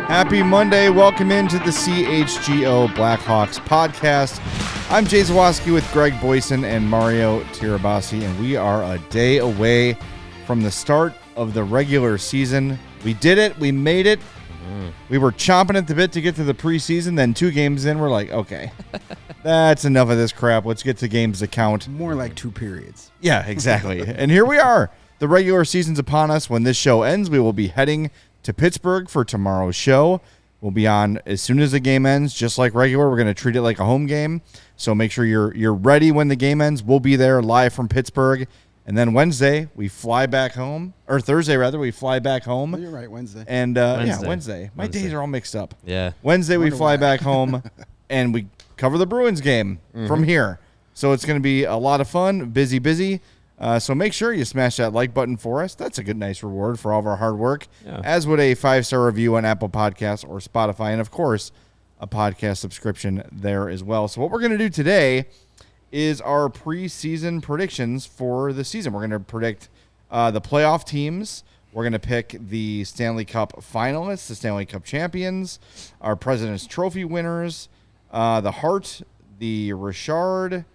Happy Monday. Welcome into the CHGO Blackhawks Podcast. I'm Jay Zawaski with Greg Boysen and Mario Tirabassi, and we are a day away from the start of the regular season. We did it. We made it. We were chomping at the bit to get to the preseason. Then 2 games in, we're like, okay, that's enough of this crap. Let's get to games that count. More like 2 periods. Yeah, exactly. And here we are. The regular season's upon us. When this show ends, we will be heading to Pittsburgh for tomorrow's show. We'll be on as soon as the game ends, just like regular. We're going to treat it like a home game. So make sure you're ready when the game ends. We'll be there live from Pittsburgh. And then Wednesday, we fly back home. Or Thursday, rather, we fly back home. Oh, you're right, Wednesday. And Wednesday. My days are all mixed up. Yeah. Wednesday, we fly back home, and we cover the Bruins game from here. So it's going to be a lot of fun, busy. So make sure you smash that like button for us. That's a good, nice reward for all of our hard work, as would a 5-star review on Apple Podcasts or Spotify, and, of course, a podcast subscription there as well. So what we're going to do today is our preseason predictions for the season. We're going to predict the playoff teams. We're going to pick the Stanley Cup finalists, the Stanley Cup champions, our President's Trophy winners, the Hart, the Richard,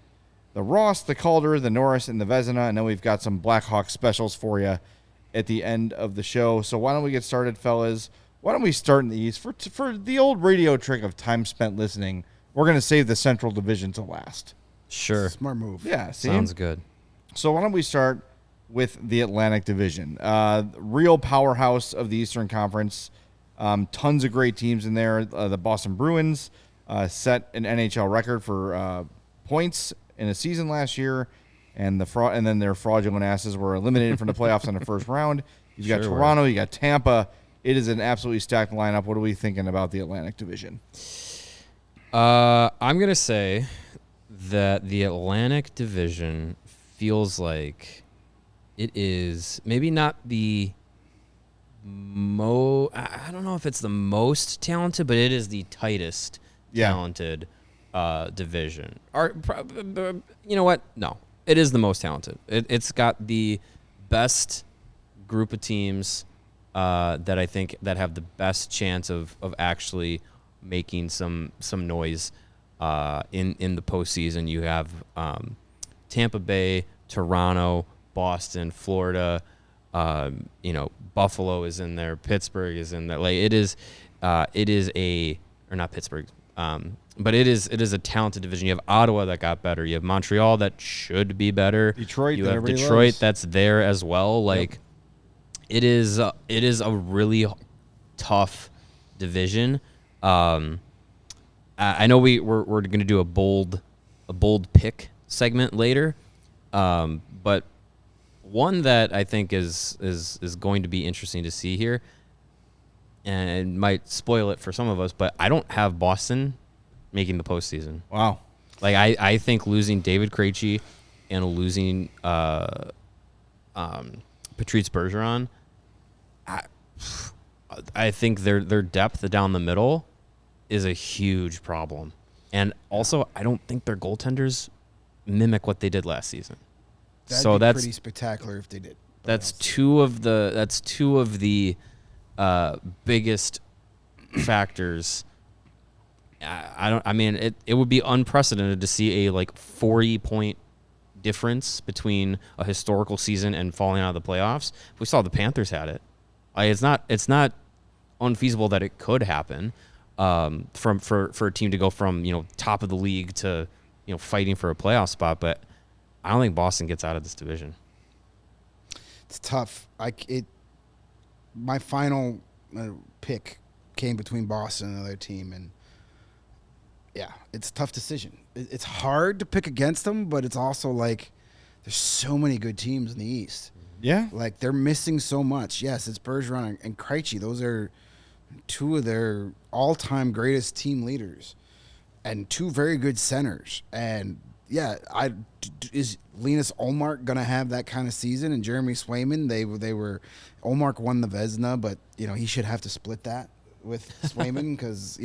the Ross, the Calder, the Norris, and the Vezina. And then we've got some Blackhawks specials for you at the end of the show. So why don't we get started, fellas? Why don't we start in the East? For the old radio trick of time spent listening, we're going to save the Central Division to last. Sure. Smart move. Yeah, see? Sounds good. So why don't we start with the Atlantic Division? Real powerhouse of the Eastern Conference. Tons of great teams in there. The Boston Bruins set an NHL record for points in a season last year, and then their fraudulent asses were eliminated from the playoffs in the first round. You've got Toronto, you got Tampa. It is an absolutely stacked lineup. What are we thinking about the Atlantic Division? I'm going to say that the Atlantic Division feels like it is maybe not the I don't know if it's the most talented, but it is the tightest talented division. You know what? No, it is the most talented. It's got the best group of teams that I think that have the best chance of actually making some noise in the postseason. You have Tampa Bay, Toronto, Boston, Florida. Buffalo is in there. Pittsburgh is in there. Like it is not Pittsburgh. But it is a talented division. You have Ottawa that got better. You have Montreal that should be better. Detroit. You have Detroit that's there as well. Like it is a really tough division. I know we're going to do a bold pick segment later, but one that I think is going to be interesting to see here, and it might spoil it for some of us, but I don't have Boston making the postseason. Wow. Like I think losing David Krejci and losing Patrice Bergeron, I think their depth down the middle is a huge problem. And also I don't think their goaltenders mimic what they did last season. That'd be pretty spectacular if they did. That's two of the biggest factors. It would be unprecedented to see a 40-point difference between a historical season and falling out of the playoffs. We saw the Panthers had it. It's not unfeasible that it could happen for a team to go from top of the league to fighting for a playoff spot. But I don't think Boston gets out of this division. It's tough. My final pick came between Boston and another team, and yeah, it's a tough decision. It's hard to pick against them, but it's also like there's so many good teams in the East. Yeah. Like, they're missing so much. Yes, it's Bergeron and Krejci. Those are two of their all-time greatest team leaders and two very good centers. And, yeah, is Linus Ullmark going to have that kind of season? And Jeremy Swayman, they were – Ullmark won the Vezina, but, he should have to split that with Swayman because,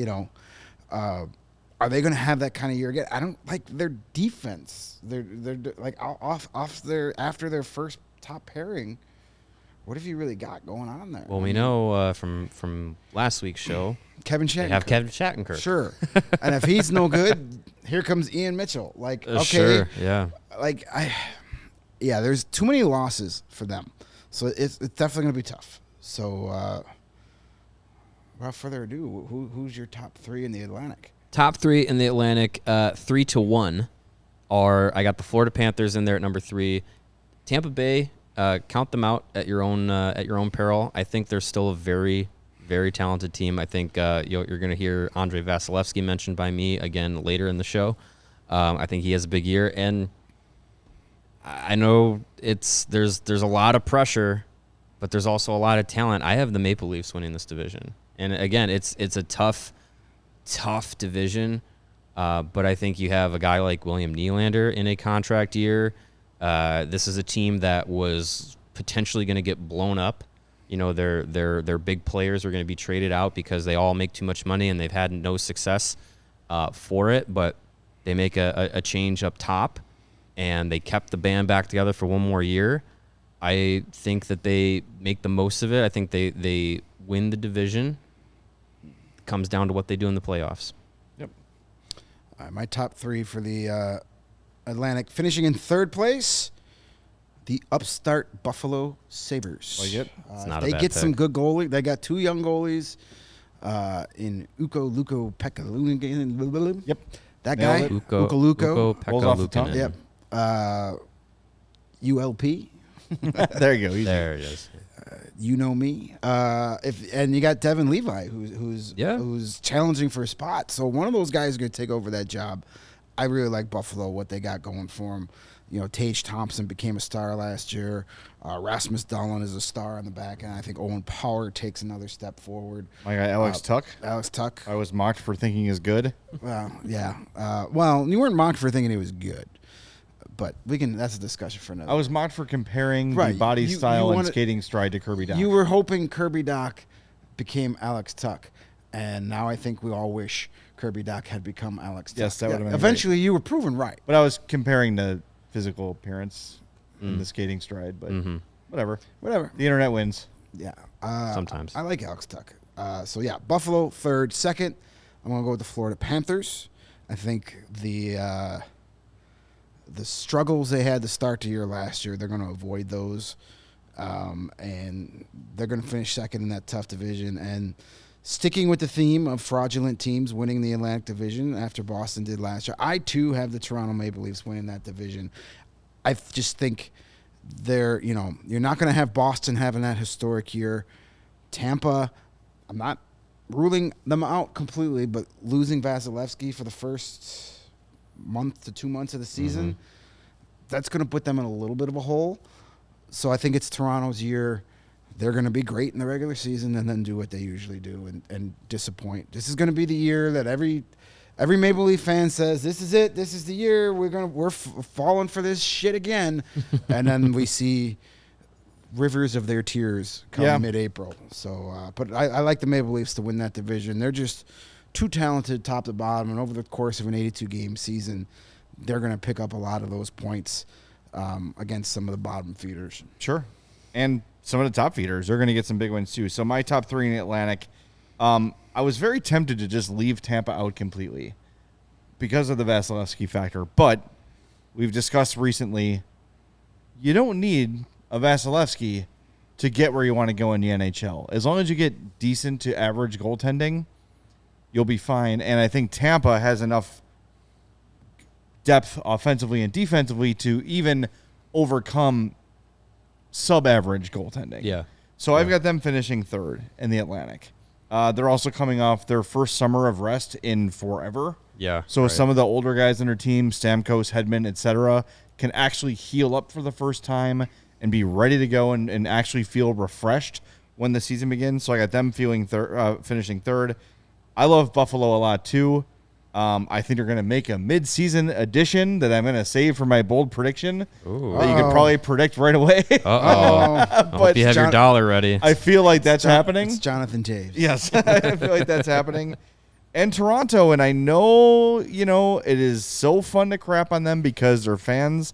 are they going to have that kind of year again? I don't like their defense. They're like after their first top pairing. What have you really got going on there? Well, we know from last week's show, Kevin Shattenkirk. they have Kevin Shattenkirk. Sure, and if he's no good, here comes Ian Mitchell. Like, okay, Sure, yeah. Like there's too many losses for them, so it's definitely going to be tough. So, without further ado, who's your top three in the Atlantic? Top three in the Atlantic, 3-1 are I got the Florida Panthers in there at number 3. Tampa Bay, count them out at your own peril. I think they're still a very, very talented team. I think you're going to hear Andrei Vasilevsky mentioned by me again later in the show. I think he has a big year, and I know there's a lot of pressure, but there's also a lot of talent. I have the Maple Leafs winning this division, and again, it's a tough division, but I think you have a guy like William Nylander in a contract year. This is a team that was potentially going to get blown up. Their big players are going to be traded out because they all make too much money and they've had no success for it. But they make a change up top, and they kept the band back together for one more year. I think that they make the most of it. I think they win the division. Comes down to what they do in the playoffs. Yep. My top three for the Atlantic, finishing in third place, the upstart Buffalo Sabres. Like it? It's not they a bad get pick. some good goalie. They got two young goalies in Luko Pekka. Yep. That Nailed guy. it. Luko Rolls off the tongue. Pekka-Luukkonen. Yep. ULP. There you go. Easy. There it is. You know me. And you got Devin Levi, who's challenging for a spot. So one of those guys is going to take over that job. I really like Buffalo, what they got going for them. Tage Thompson became a star last year. Rasmus Dahlin is a star on the back end. I think Owen Power takes another step forward. My guy Alex Tuck. Alex Tuck. I was mocked for thinking is good. Well, yeah. Well, you weren't mocked for thinking he was good. But that's a discussion for another. I was mocked for comparing the Right. body You style and wanted- skating stride to Kirby Dach. You were hoping Kirby Dach became Alex Tuck. And now I think we all wish Kirby Dach had become Alex Tuck. Yes, that would've been eventually you were proven right. But I was comparing the physical appearance and the skating stride. But whatever. Whatever. The internet wins. Yeah. Sometimes. I like Alex Tuck. So, yeah, Buffalo, third. Second, I'm going to go with the Florida Panthers. I think the struggles they had to start the year last year, they're going to avoid those. And they're going to finish second in that tough division. And sticking with the theme of fraudulent teams winning the Atlantic Division after Boston did last year, I, too, have the Toronto Maple Leafs winning that division. I just think you're not going to have Boston having that historic year. Tampa, I'm not ruling them out completely, but losing Vasilevsky for the first month to 2 months of the season, that's going to put them in a little bit of a hole. So I think it's Toronto's year. They're going to be great in the regular season and then do what they usually do and disappoint. This is going to be the year that every Maple Leaf fan says, this is it. This is the year we're falling for this shit again. And then we see rivers of their tears come mid-April. So, but I like the Maple Leafs to win that division. They're just too talented top to bottom, and over the course of an 82-game season, they're going to pick up a lot of those points against some of the bottom feeders. Sure. And some of the top feeders, they're going to get some big wins too. So my top three in the Atlantic, I was very tempted to just leave Tampa out completely because of the Vasilevsky factor. But we've discussed recently, you don't need a Vasilevsky to get where you want to go in the NHL. As long as you get decent to average goaltending, you'll be fine. And I think Tampa has enough depth offensively and defensively to even overcome sub-average goaltending. Yeah. So I've got them finishing third in the Atlantic. They're also coming off their first summer of rest in forever. Yeah. So some of the older guys on their team, Stamkos, Hedman, etc., can actually heal up for the first time and be ready to go and actually feel refreshed when the season begins. So I got them finishing third. I love Buffalo a lot too. I think they're going to make a mid-season addition that I'm going to save for my bold prediction that you could probably predict right away. I hope you have your dollar ready. I feel like that's happening. It's Jonathan Taves. Yes, I feel like that's happening. And Toronto, and I know, it is so fun to crap on them because their fans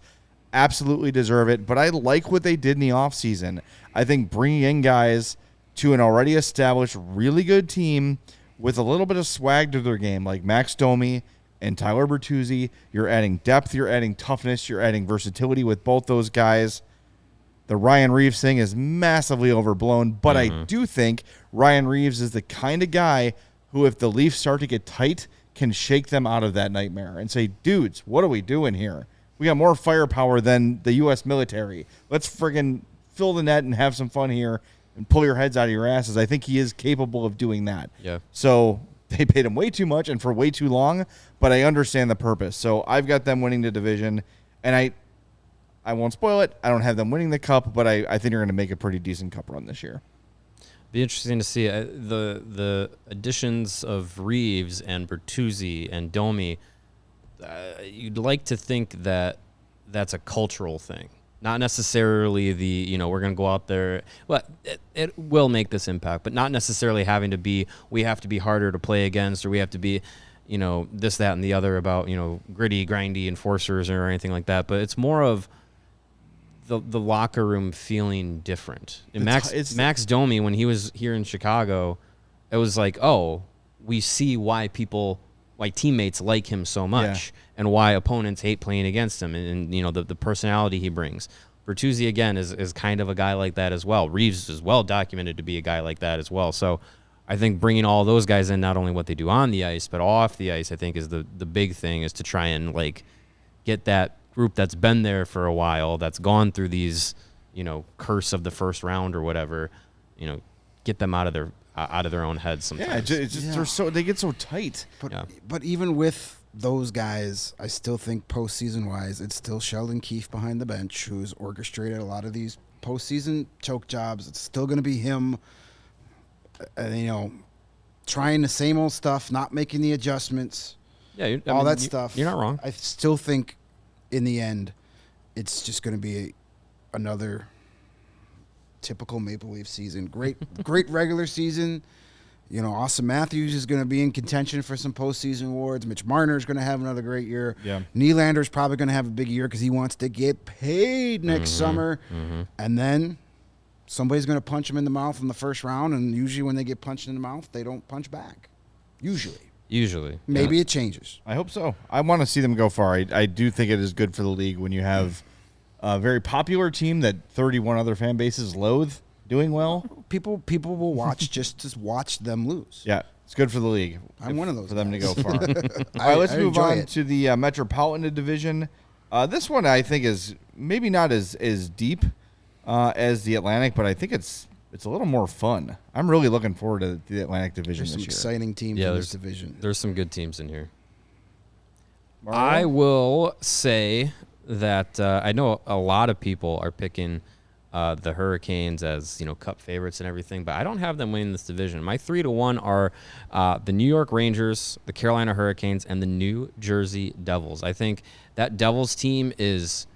absolutely deserve it, but I like what they did in the offseason. I think bringing in guys to an already established, really good team with a little bit of swag to their game, like Max Domi and Tyler Bertuzzi, you're adding depth, you're adding toughness, you're adding versatility with both those guys. The Ryan Reeves thing is massively overblown, but I do think Ryan Reeves is the kind of guy who, if the Leafs start to get tight, can shake them out of that nightmare and say, dudes, what are we doing here? We got more firepower than the U.S. military. Let's friggin' fill the net and have some fun here and pull your heads out of your asses. I think he is capable of doing that. Yeah. So they paid him way too much and for way too long, but I understand the purpose. So I've got them winning the division, and I won't spoil it. I don't have them winning the cup, but I think they're going to make a pretty decent cup run this year. Be interesting to see the additions of Reeves and Bertuzzi and Domi. You'd like to think that that's a cultural thing, not necessarily we're going to go out there. Well, it will make this impact, but not necessarily having to be, we have to be harder to play against, or we have to be, this, that, and the other about, gritty, grindy enforcers or anything like that. But it's more of the locker room feeling different. And Max Domi, when he was here in Chicago, it was like, oh, we see why teammates like him so much, and why opponents hate playing against him, and the personality he brings. Bertuzzi, again, is kind of a guy like that as well. Reeves is well documented to be a guy like that as well. So I think bringing all those guys in, not only what they do on the ice, but off the ice, I think is the big thing, is to try and get that group that's been there for a while, that's gone through these, curse of the first round or whatever, get them out of their own heads sometimes. Yeah, it's just they get so tight. But even with those guys, I still think postseason-wise, it's still Sheldon Keefe behind the bench who's orchestrated a lot of these postseason choke jobs. It's still going to be him, trying the same old stuff, not making the adjustments, that stuff. You're not wrong. I still think in the end, it's just going to be another typical Maple Leaf season. Great regular season. Austin Matthews is going to be in contention for some postseason awards. Mitch Marner is going to have another great year. Yeah. Nylander's probably going to have a big year because he wants to get paid next summer. Mm-hmm. And then somebody's going to punch him in the mouth in the first round, and usually when they get punched in the mouth, they don't punch back. Usually. Maybe it changes. I hope so. I want to see them go far. I do think it is good for the league when you have a very popular team that 31 other fan bases loathe doing well. People will watch just to watch them lose. Yeah, it's good for the league. I'm one of those for them to go far. All right, let's move on to the Metropolitan division. This one I think is maybe not as deep as the Atlantic, but I think it's a little more fun. I'm really looking forward to the Atlantic division this year. There's some exciting teams in this division. There's some good teams in here. Mario? I will say that I know a lot of people are picking the Hurricanes as cup favorites and everything, but I don't have them winning this division. My 3-1 are the New York Rangers, the Carolina Hurricanes, and the New Jersey Devils. I think that Devils team is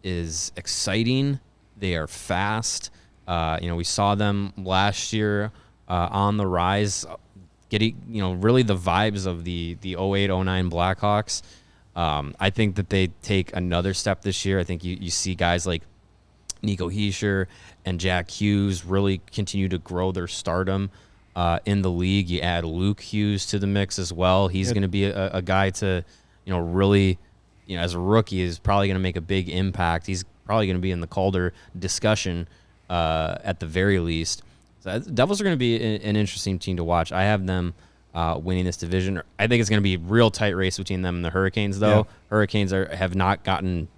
exciting. They are fast. We saw them last year on the rise, getting really the vibes of the 08-09 Blackhawks. I think that they take another step this year. I think you see guys like Nico Hischier and Jack Hughes really continue to grow their stardom in the league. You add Luke Hughes to the mix as well. He's going to be a guy to, really, as a rookie, is probably going to make a big impact. He's probably going to be in the Calder discussion at the very least. So Devils are going to be an interesting team to watch. I have them winning this division. I think it's going to be a real tight race between them and the Hurricanes, though. Yeah. Hurricanes have not gotten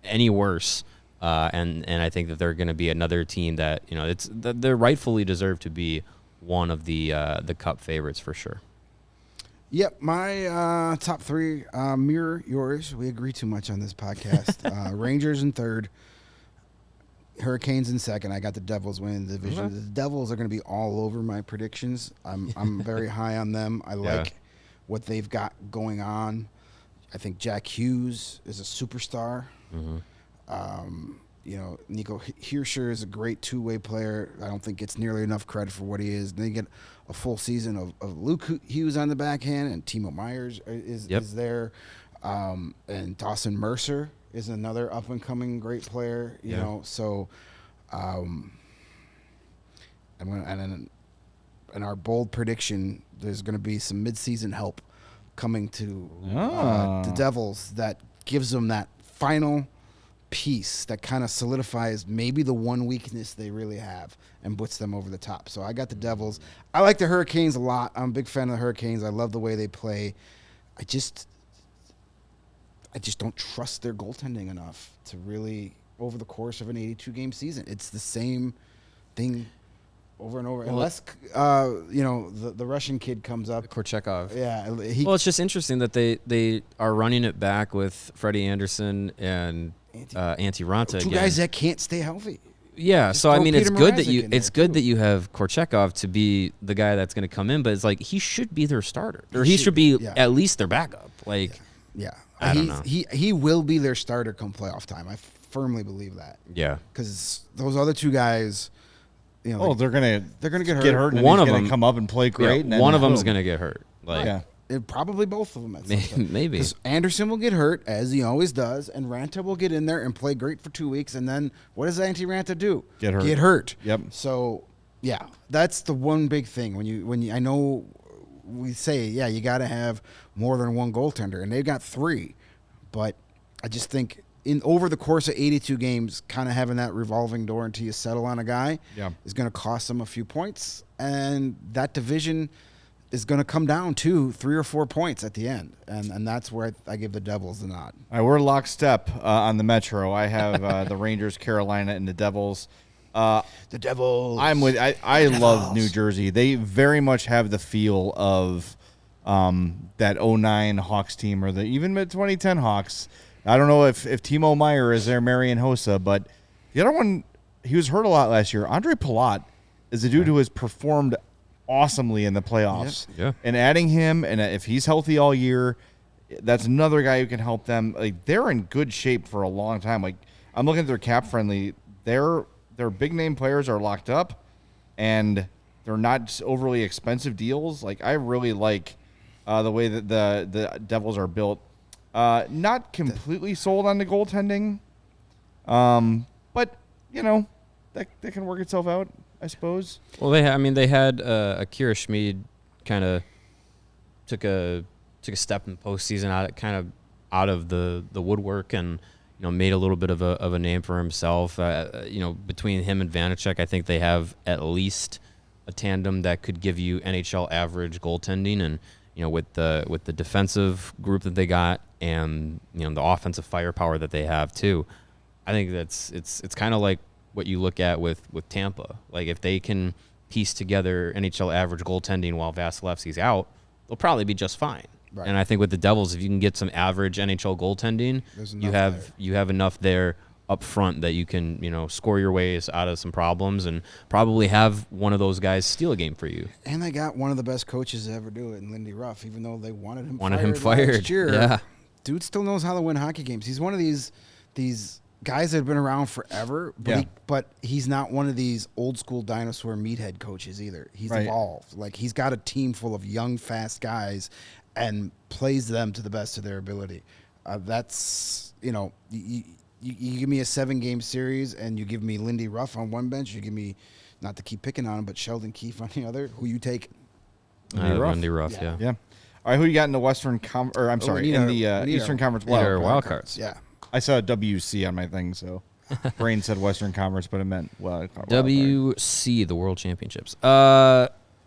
any worse. And I think that they're going to be another team that they're rightfully deserve to be one of the Cup favorites for sure. Yep, my top three mirror yours. We agree too much on this podcast. Rangers in third, Hurricanes in second. I got the Devils winning the division. Okay. The Devils are going to be all over my predictions. I'm very high on them. I like what they've got going on. I think Jack Hughes is a superstar. Nico Hirscher is a great two-way player. I don't think gets nearly enough credit for what he is. They get a full season of Luke Hughes on the backhand, and Timo Myers is there. And Dawson Mercer is another up-and-coming great player. You know, so I'm going to, and our bold prediction, there's going to be some mid-season help coming to the Devils that gives them that final piece that kind of solidifies maybe the one weakness they really have and puts them over the top. So I got the Devils. I like the Hurricanes a lot. I'm a big fan of the Hurricanes. I love the way they play. I just don't trust their goaltending enough to really, over the course of an 82-game season, it's the same thing over and over. Well, unless, the Russian kid comes up. Korchekov. Yeah. Well, it's just interesting that they are running it back with Freddie Anderson and Antti Ranta two again. guys that can't stay healthy. Yeah, Just so I throw mean, Peter it's good that Mrazek in it's there, good that you have Korchekov to be the guy that's going to come in, but it's like he should be their starter, or he should be at least their backup. Like, yeah, I don't know. He will be their starter come playoff time. I firmly believe that. Yeah, because those other two guys, they're gonna get hurt. And one of gonna them come up and play great. Yeah, and one of them is boom. going to get hurt. Like, Probably both of them at some point. maybe 'Cause Anderson will get hurt, as he always does, and Ranta will get in there and play great for 2 weeks, and then what does Antti Ranta do? Get hurt. Get hurt. Yep. So, yeah, that's the one big thing. When you I know we say, you got to have more than one goaltender, and they've got 3. But I just think over the course of 82 games, kind of having that revolving door until you settle on a guy is going to cost them a few points, and that division is going to come down to 3 or 4 points at the end, and that's where I give the Devils the nod. All right, we're lockstep on the Metro. I have the Rangers, Carolina, and the Devils. The Devils. I love New Jersey. They very much have the feel of that 09 Hawks team, or even the 2010 Hawks. I don't know if Timo Meyer is there, Marian Hossa, but the other one, he was hurt a lot last year. Andre Palat is a dude who has performed awesomely in the playoffs. Yeah. And adding him, and if he's healthy all year, that's another guy who can help them. Like, they're in good shape for a long time. Like, I'm looking at their cap friendly. Their big name players are locked up, and they're not overly expensive deals. Like, I really like the way that the Devils are built. Not completely sold on the goaltending, but that can work itself out, I suppose. Well, they had Akira Schmid kind of took a step in the postseason out of the woodwork, and made a little bit of a name for himself. Between him and Vanacek, I think they have at least a tandem that could give you NHL average goaltending, and with the defensive group that they got, and the offensive firepower that they have too. I think it's kind of like what you look at with Tampa. Like, if they can piece together NHL average goaltending while Vasilevsky's out, they'll probably be just fine. Right. And I think with the Devils, if you can get some average NHL goaltending, you have enough there up front that you can score your ways out of some problems, and probably have one of those guys steal a game for you. And they got one of the best coaches to ever do it in Lindy Ruff, even though they wanted him fired last year. Yeah. Dude still knows how to win hockey games. He's one of these guys that have been around forever, but he's not one of these old school dinosaur meathead coaches either. He's evolved. Like, he's got a team full of young, fast guys and plays them to the best of their ability. That's, you give me a 7-game series and you give me Lindy Ruff on one bench, you give me, not to keep picking on him, but Sheldon Keefe on the other. Who you take? Lindy Ruff, yeah. All right, who you got in the Western in the Eastern Conference wild cards? Yeah. I saw WC on my thing, so brain said Western Conference, but it meant WC, the World Championships.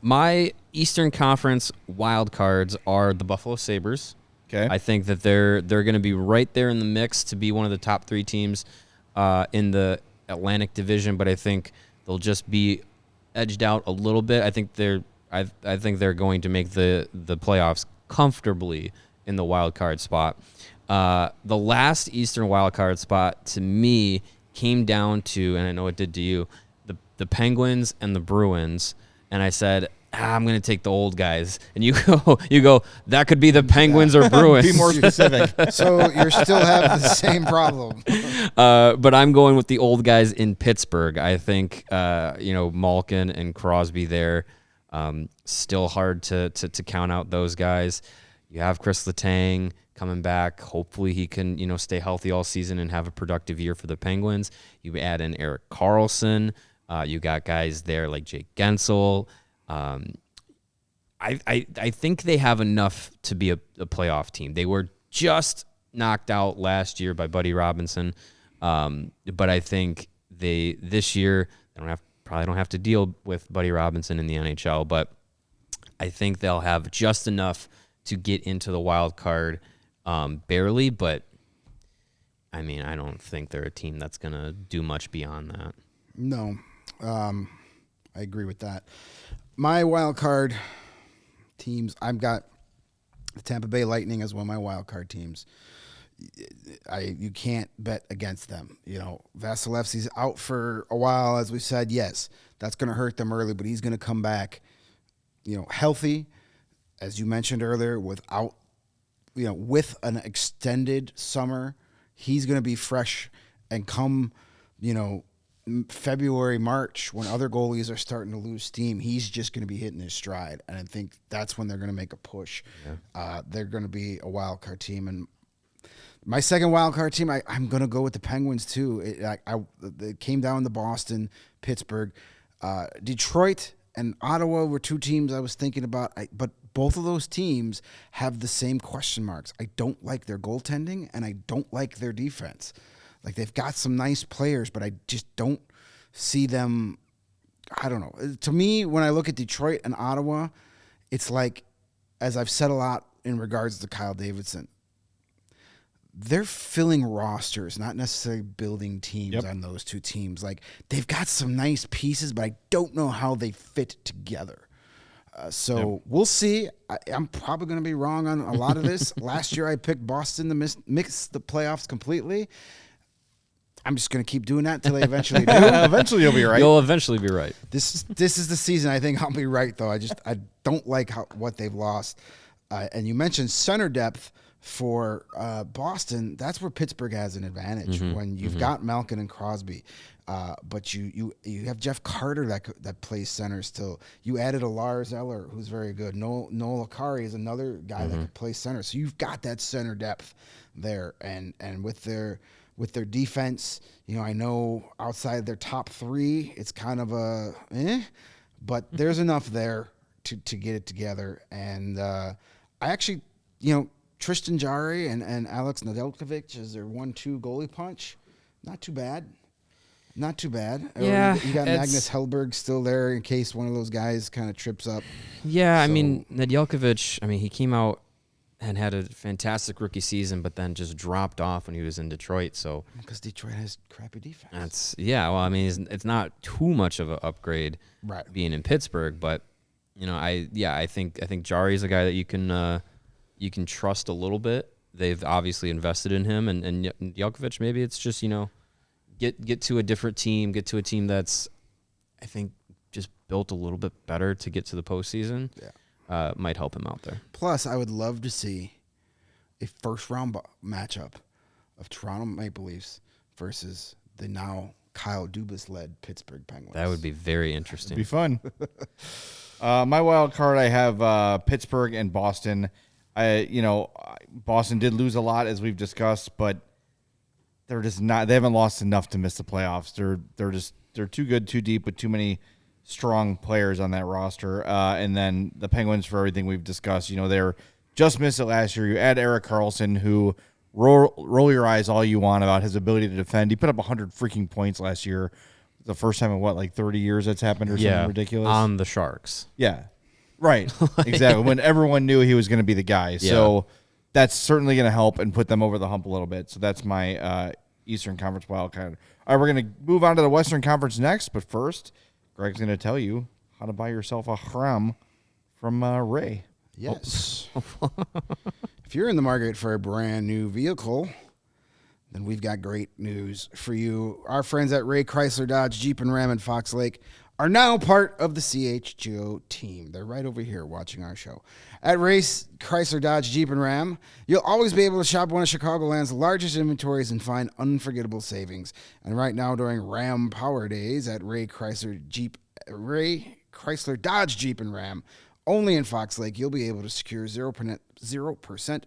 My Eastern Conference wild cards are the Buffalo Sabres. Okay. I think that they're going to be right there in the mix to be one of the top 3 teams in the Atlantic Division, but I think they'll just be edged out a little bit. I think they're going to make the playoffs comfortably in the wild card spot. The last Eastern wild card spot to me came down to, and I know it did to you, the Penguins and the Bruins, and I said, I'm going to take the old guys. And you go, that could be the Penguins or Bruins. Be more specific. So you still have the same problem. But I'm going with the old guys in Pittsburgh. I think, Malkin and Crosby there. Still hard to count out those guys. You have Chris Letang coming back. Hopefully he can, stay healthy all season and have a productive year for the Penguins. You add in Erik Karlsson. You got guys there like Jake Gensel. I think they have enough to be a playoff team. They were just knocked out last year by Buddy Robinson, but I think this year they probably don't have to deal with Buddy Robinson in the NHL. But I think they'll have just enough to get into the wild card, barely. But I mean, I don't think they're a team that's gonna do much beyond that. No. I agree with that. My wild card teams, I've got the Tampa Bay Lightning as one of my wild card teams. You can't bet against them. Vasilevsky's out for a while, as we said. Yes, that's going to hurt them early, but he's going to come back, healthy, as you mentioned earlier, with an extended summer. He's going to be fresh and come, February, March, when other goalies are starting to lose steam, he's just going to be hitting his stride. And I think that's when they're going to make a push. Yeah. They're going to be a wild card team. And my second wild card team, I'm going to go with the Penguins too. It came down to Boston, Pittsburgh. Detroit and Ottawa were two teams I was thinking about. But both of those teams have the same question marks. I don't like their goaltending, and I don't like their defense. Like, they've got some nice players, but I just don't see them. I don't know. To me, when I look at Detroit and Ottawa, it's like, as I've said a lot in regards to Kyle Davidson, they're filling rosters, not necessarily building teams on those two teams. Like, they've got some nice pieces, but I don't know how they fit together. We'll see. I'm probably going to be wrong on a lot of this. Last year, I picked Boston to miss the playoffs completely. I'm just going to keep doing that until they eventually do. Eventually, you'll be right. You'll eventually be right. This is the season I think I'll be right, though. I don't like what they've lost. And you mentioned center depth for Boston. That's where Pittsburgh has an advantage when you've got Malkin and Crosby. But you have Jeff Carter that plays center still. You added a Lars Eller, who's very good. Noel Akari is another guy that could play center. So you've got that center depth there. And with their defense, I know outside their top three, it's kind of but there's enough there to get it together. And I actually, Tristan Jarry and Alex Nedeljkovic as their 1-2 goalie punch. Not too bad. Yeah. You got Magnus Hellberg still there in case one of those guys kind of trips up. Yeah, I mean, Nedeljkovic, he came out and had a fantastic rookie season, but then just dropped off when he was in Detroit. So because Detroit has crappy defense. It's not too much of an upgrade being in Pittsburgh, but I think Jarry's a guy that you can trust a little bit. They've obviously invested in him, and Nedeljkovic, maybe it's just get to a different team, get to a team that's I think just built a little bit better to get to the postseason. Yeah. Might help him out there. Plus, I would love to see a first-round matchup of Toronto Maple Leafs versus the now Kyle Dubas-led Pittsburgh Penguins. That would be very interesting. It'd be fun. My wild card, I have Pittsburgh and Boston. Boston did lose a lot, as we've discussed, but they're just not. They haven't lost enough to miss the playoffs. They're too good, too deep, with too many strong players on that roster. And then the Penguins, for everything we've discussed, they're just missed it last year. You add Erik Karlsson, who roll your eyes all you want about his ability to defend. He put up 100 freaking points last year. The first time in 30 years that's happened or something ridiculous? On the Sharks. Yeah. Right. Exactly. When everyone knew he was going to be the guy. Yeah. So that's certainly going to help and put them over the hump a little bit. So that's my Eastern Conference wild card. All right, we're going to move on to the Western Conference next, but first, Greg's going to tell you how to buy yourself a Chram from Ray. Yes. If you're in the market for a brand new vehicle, then we've got great news for you. Our friends at Ray Chrysler Dodge Jeep and Ram in Fox Lake are now part of the CHGO team. They're right over here watching our show. At Ray Chrysler Dodge Jeep and Ram, you'll always be able to shop one of Chicagoland's largest inventories and find unforgettable savings. And right now during Ram Power Days at Ray Chrysler Dodge Jeep and Ram, only in Fox Lake, you'll be able to secure 0%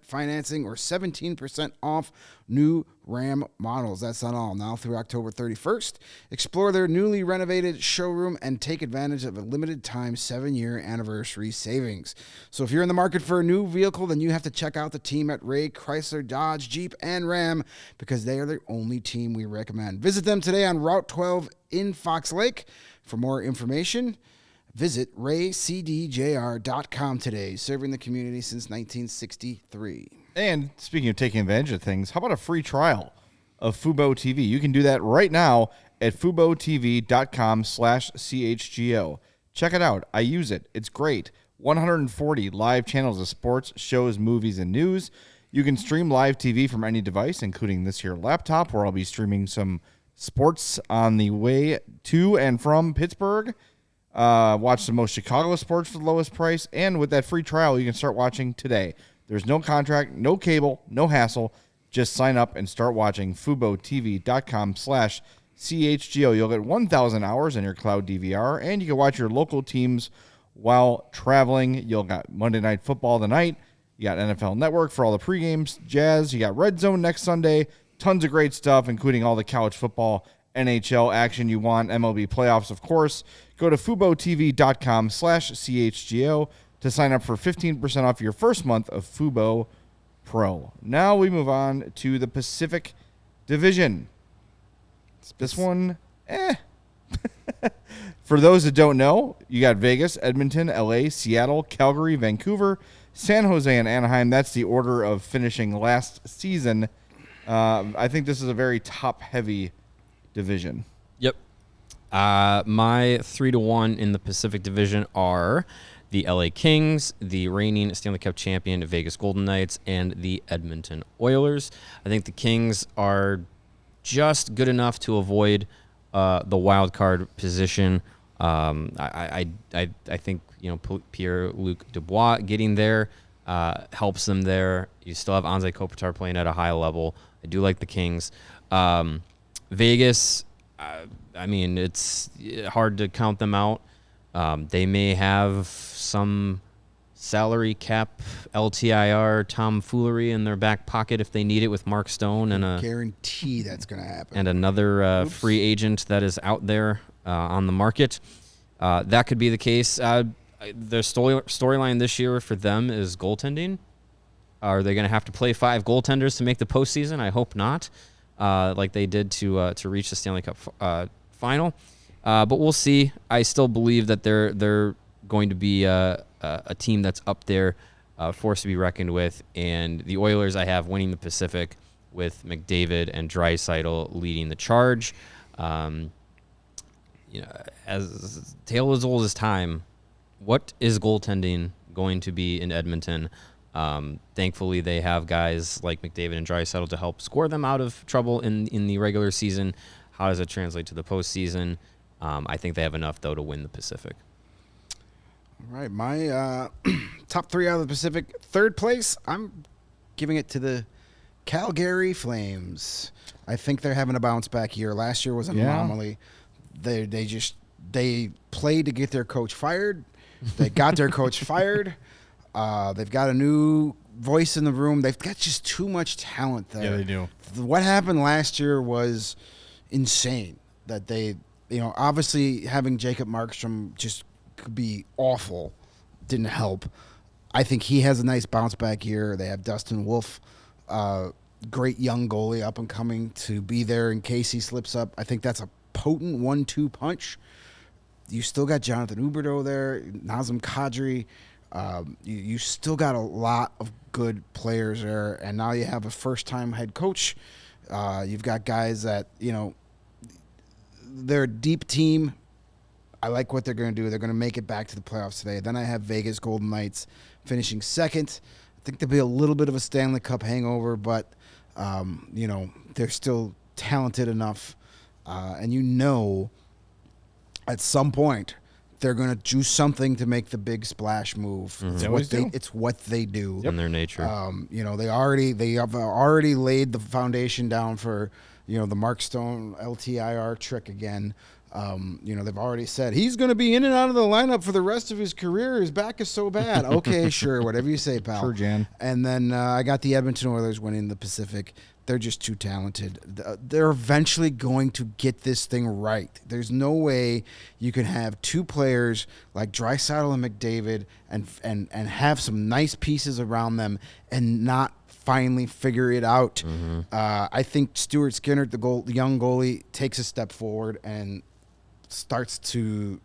financing or 17% off new Ram models. That's not all. Now through October 31st, explore their newly renovated showroom and take advantage of a limited time 7-year anniversary savings. So if you're in the market for a new vehicle, then you have to check out the team at Ray Chrysler Dodge Jeep and Ram because they are the only team we recommend. Visit them today on Route 12 in Fox Lake. For more information, visit raycdjr.com today, serving the community since 1963. And speaking of taking advantage of things, how about a free trial of Fubo TV? You can do that right now at FuboTV.com/CHGO. Check it out. I use it. It's great. 140 live channels of sports, shows, movies, and news. You can stream live TV from any device, including this here laptop, where I'll be streaming some sports on the way to and from Pittsburgh. Watch the most Chicago sports for the lowest price. And with that free trial, you can start watching today. There's no contract, no cable, no hassle. Just sign up and start watching FuboTV.com/CHGO. You'll get 1,000 hours in your cloud DVR, and you can watch your local teams while traveling. You'll got Monday Night Football tonight. You got NFL Network for all the pregames, Jazz. You got Red Zone next Sunday. Tons of great stuff, including all the college football, NHL action you want, MLB playoffs, of course. Go to FuboTV.com/CHGO to sign up for 15% off your first month of Fubo Pro. Now we move on to the Pacific Division. This one, For those that don't know, you got Vegas, Edmonton, LA, Seattle, Calgary, Vancouver, San Jose, and Anaheim. That's the order of finishing last season. I think this is a very top-heavy division. Yep. My 3-1 in the Pacific Division are the LA Kings, the reigning Stanley Cup champion Vegas Golden Knights, and the Edmonton Oilers. I think the Kings are just good enough to avoid the wild card position. I think Pierre-Luc Dubois getting there helps them there. You still have Anze Kopitar playing at a high level. I do like the Kings. Vegas, it's hard to count them out. They may have some salary cap LTIR tomfoolery in their back pocket if they need it with Mark Stone and guarantee that's going to happen. And another free agent that is out there on the market. That could be the case. The storyline this year for them is goaltending. Are they going to have to play 5 goaltenders to make the postseason? I hope not, like they did to reach the Stanley Cup final. But we'll see. I still believe that they're going to be a team that's up there, force to be reckoned with. And the Oilers, I have winning the Pacific with McDavid and Draisaitl leading the charge. As tale as old as time, what is goaltending going to be in Edmonton? Thankfully, they have guys like McDavid and Draisaitl to help score them out of trouble in the regular season. How does it translate to the postseason? I think they have enough, though, to win the Pacific. All right, my top 3 out of the Pacific. Third place, I'm giving it to the Calgary Flames. I think they're having a bounce back year. Last year was an anomaly. They played to get their coach fired. They got their coach fired. They've got a new voice in the room. They've got just too much talent there. Yeah, they do. What happened last year was insane. That they, obviously having Jacob Markstrom just could be awful. Didn't help. I think he has a nice bounce back year. They have Dustin Wolf, great young goalie up and coming to be there in case he slips up. I think that's a potent 1-2 punch. You still got Jonathan Huberdeau there, Nazem Kadri. You still got a lot of good players there, and now you have a first-time head coach. You've got guys that, they're a deep team. I like what they're going to do. They're going to make it back to the playoffs today. Then I have Vegas Golden Knights finishing second. I think there'll be a little bit of a Stanley Cup hangover, but They're still talented enough, and at some point they're going to do something to make the big splash move. It's what they do. In their nature. They have already laid the foundation down for the Mark Stone LTIR trick again. They've already said he's going to be in and out of the lineup for the rest of his career. His back is so bad. Okay, sure, whatever you say, pal. Sure, Jan. And then I got the Edmonton Oilers winning the Pacific. They're just too talented. They're eventually going to get this thing right. There's no way you can have two players like Draisaitl and McDavid and have some nice pieces around them and not finally figure it out. Mm-hmm. I think Stuart Skinner, the young goalie, takes a step forward and starts to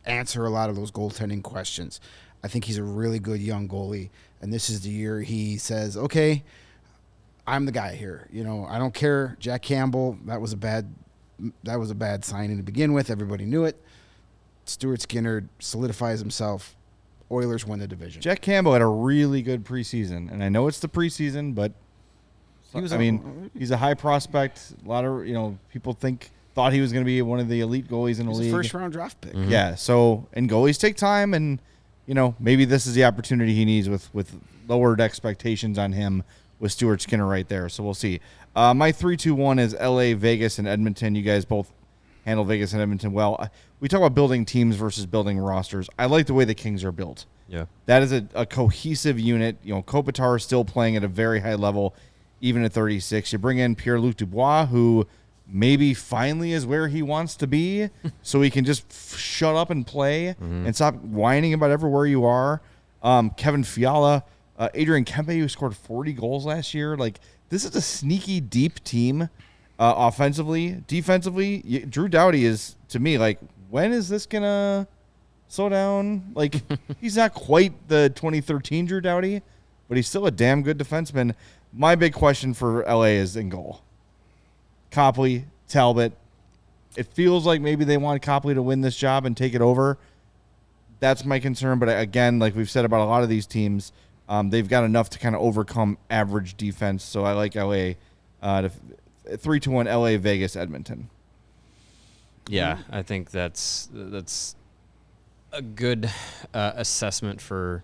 answer a lot of those goaltending questions. I think he's a really good young goalie, and this is the year he says, okay, I'm the guy here. I don't care. Jack Campbell, that was a bad signing to begin with. Everybody knew it. Stuart Skinner solidifies himself. Oilers win the division. Jack Campbell had a really good preseason, and I know it's the preseason, but he's a high prospect. A lot of people thought he was going to be one of the elite goalies in the league. First round draft pick. Mm-hmm. Yeah. So, and goalies take time, and maybe this is the opportunity he needs with lowered expectations on him with Stuart Skinner right there. So we'll see. My 3-2-1 is LA, Vegas, and Edmonton. You guys both handle Vegas and Edmonton well. We talk about building teams versus building rosters. I like the way the Kings are built. Yeah. That is a cohesive unit. Kopitar is still playing at a very high level, even at 36. You bring in Pierre-Luc Dubois, who maybe finally is where he wants to be, so he can just shut up and play and stop whining about everywhere you are. Kevin Fiala, Adrian Kempe, who scored 40 goals last year. This is a sneaky, deep team offensively. Defensively, Drew Doughty is, to me, when is this going to slow down? He's not quite the 2013 Drew Doughty, but he's still a damn good defenseman. My big question for LA is in goal. Copley, Talbot. It feels like maybe they want Copley to win this job and take it over. That's my concern. But again, like we've said about a lot of these teams, they've got enough to kind of overcome average defense. So I like LA. 3-1 LA, Vegas, Edmonton. Yeah, I think that's a good assessment for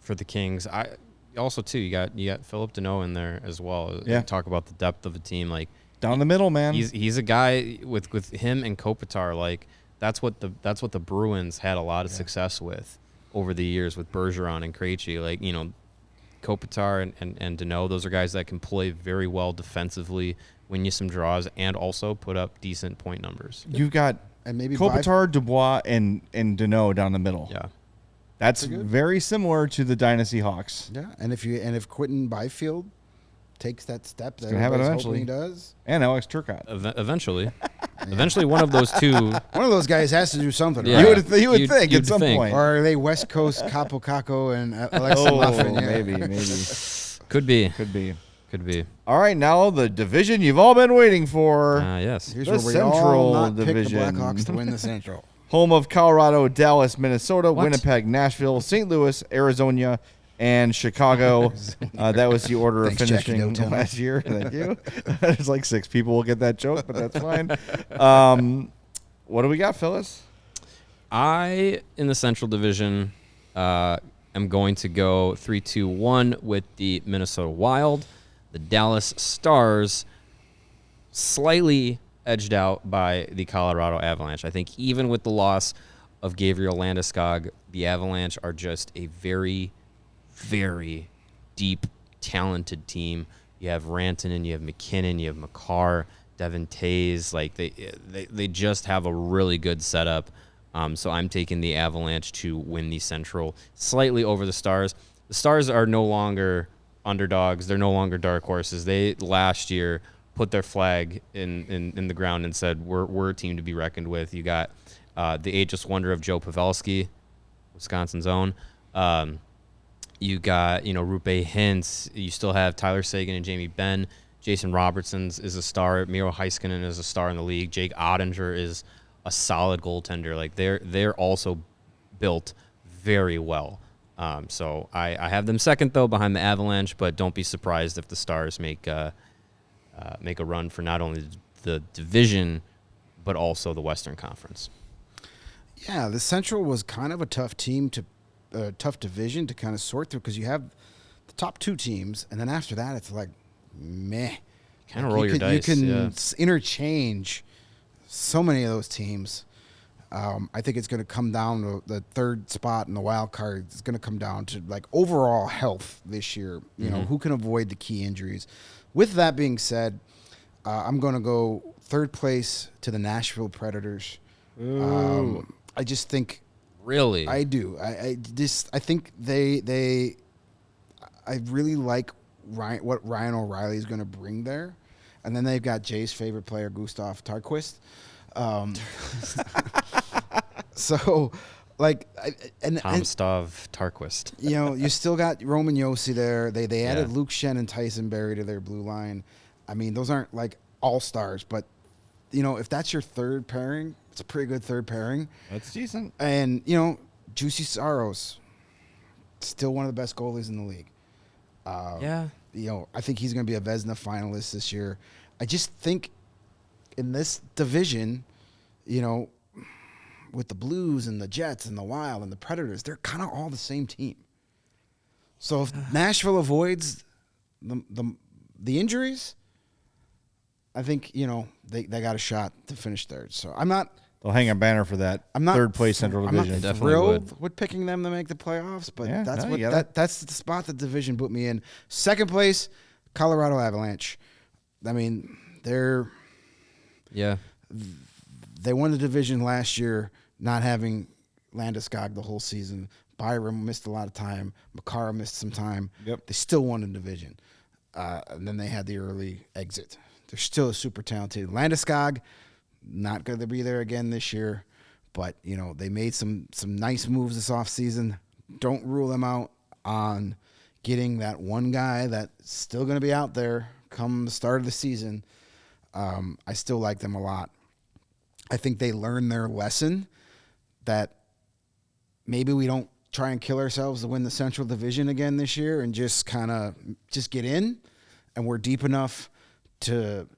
the Kings. I also too you got Philip Deneau in there as well. Yeah. Talk about the depth of a team down the middle, man. He's a guy with him and Kopitar. That's what the Bruins had a lot of success with over the years with Bergeron and Krejci. Kopitar and Deneau, those are guys that can play very well defensively, win you some draws, and also put up decent point numbers. You've got and maybe Kopitar, Dubois, and Deneau down the middle. Yeah, that's very similar to the Dynasty Hawks. Yeah, and if Quentin Byfield takes that step that everybody's hoping he does, and Alex Turcotte, eventually one of those two, one of those guys has to do something. Yeah. Right? You would think at some point, or are they West Coast Capo Caco and Alexa Lafreniere? Maybe. Could be. All right, now the division you've all been waiting for. Yes. Here's the where we Central all not Division. Pick the Blackhawks to win the Central. Home of Colorado, Dallas, Minnesota, Winnipeg, Nashville, St. Louis, Arizona, and Chicago. That was the order of finishing last year. Thank you. There's 6 people will get that joke, but that's fine. What do we got, Phyllis? I, in the Central Division, am going to go 3-2-1 with the Minnesota Wild. The Dallas Stars slightly edged out by the Colorado Avalanche. I think even with the loss of Gabriel Landeskog, the Avalanche are just a very, very deep, talented team. You have Rantanen, you have McKinnon, you have Makar, Devin Tays. They just have a really good setup. So I'm taking the Avalanche to win the Central slightly over the Stars. The Stars are no longer underdogs. They're no longer dark horses. They last year put their flag in the ground and said we're a team to be reckoned with. You got the ageless wonder of Joe Pavelski, Wisconsin's own. You got Rupe Hintz. You still have Tyler Seguin and Jamie Benn. Jason Robertson's is a star. Miro Heiskanen is a star in the league. Jake Ottinger is a solid goaltender. They're also built very well. So I have them second though behind the Avalanche, but don't be surprised if the Stars make make a run for not only the division, but also the Western Conference. Yeah, the Central was kind of a tough tough division to kind of sort through because you have the top two teams, and then after that, it's like, meh. Kind of roll your dice. You can interchange so many of those teams. I think it's going to come down to the third spot in the wild card. It's going to come down to like overall health this year. You know, who can avoid the key injuries. With that being said, I'm going to go third place to the Nashville Predators. I just think. Really? I do. I think I really like what Ryan O'Reilly is going to bring there. And then they've got Jay's favorite player, Gustav Tarquist. So, like, Tomstov Tarquist. You know, you still got Roman Josi there. They added Luke Shen and Tyson Berry to their blue line. I mean, those aren't like all-stars, but, you know, if that's your third pairing, it's a pretty good third pairing. That's decent. And, you know, Juicy Saros, still one of the best goalies in the league. You know, I think he's going to be a Vezina finalist this year. I just think in this division, you know, with the Blues and the Jets and the Wild and the Predators, they're kind of all the same team. So if Nashville avoids the injuries, I think, you know, they got a shot to finish third. So They'll hang a banner for that. I'm not third place Central Division. I'm not thrilled with picking them to make the playoffs, but that's the spot the division put me in. Second place, Colorado Avalanche. I mean, they won the division last year, not having Landeskog the whole season. Byram missed a lot of time. Makara missed some time. Yep. They still won the division. And then they had the early exit. They're still a super talented. Landeskog, not going to be there again this year. But, you know, they made some nice moves this offseason. Don't rule them out on getting that one guy that's still going to be out there come the start of the season. I still like them a lot. I think they learned their lesson that maybe we don't try and kill ourselves to win the Central Division again this year and just kind of get in, and we're deep enough to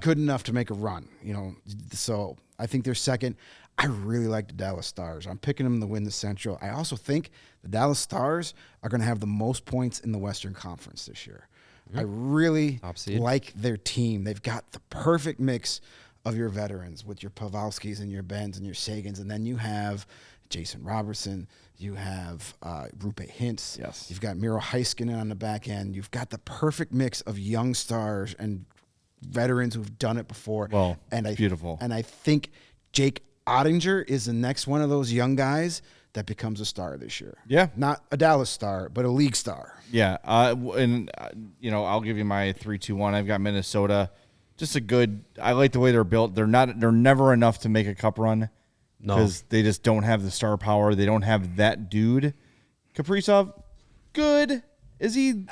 good enough to make a run, you know. So I think they're second. I really like the Dallas Stars. I'm picking them to win the Central. I also think the Dallas Stars are going to have the most points in the Western Conference this year. I really like their team. They've got the perfect mix of your veterans with your Pavelskis and your Benz and your Sagans, and then you have Jason Robertson, you have Roope Hintz, you've got Miro Heiskanen on the back end. You've got the perfect mix of young stars and veterans who've done it before. Well, beautiful. And I think Jake Ottinger is the next one of those young guys that becomes a star this year. Yeah. Not a Dallas star, but a league star. Yeah. You know, I'll give you my 3-2-1. I've got Minnesota. Just I like the way they're built. They're never enough to make a cup run because they just don't have the star power. They don't have that dude. Kaprizov, good. Is he?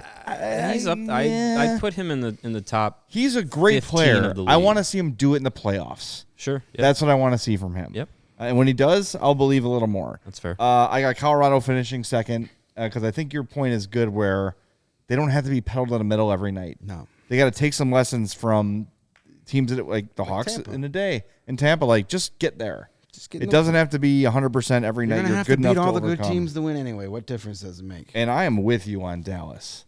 He's up. I'd put him in the top. He's a great player. I want to see him do it in the playoffs. Sure. Yep. That's what I want to see from him. Yep. And when he does, I'll believe a little more. That's fair. I got Colorado finishing second because I think your point is good where they don't have to be pedaled in the middle every night. No. They got to take some lessons from teams that like the Hawks Tampa. in a day. In Tampa, like just get there. It doesn't have to be 100% every night. You're good enough to overcome. beat all the good teams to win anyway. What difference does it make? And I am with you on Dallas.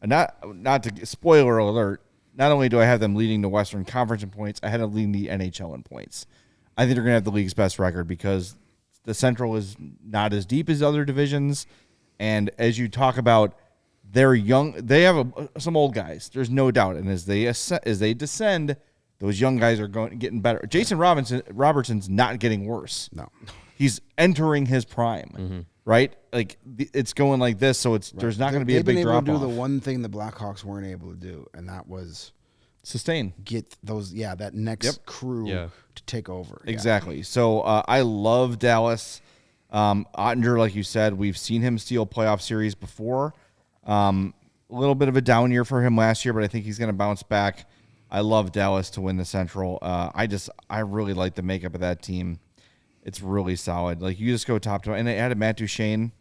And not to spoiler alert. Not only do I have them leading the Western Conference in points, I had them leading the NHL in points. I think they're going to have the league's best record because the Central is not as deep as other divisions. And as you talk about, they're young. They have some old guys. There's no doubt. And as they descend, those young guys are getting better. Jason Robertson's not getting worse. No. He's entering his prime, right? Like it's going like this, so there's not going to be a big drop off. They've been able to do the one thing the Blackhawks weren't able to do, and that was sustain. Get that next crew to take over. Exactly. Yeah. So I love Dallas. Ottinger, like you said, we've seen him steal playoff series before. A little bit of a down year for him last year, but I think he's going to bounce back. I love Dallas to win the Central. I really like the makeup of that team. It's really solid. Like you just go top to, and they added Matt Duchene.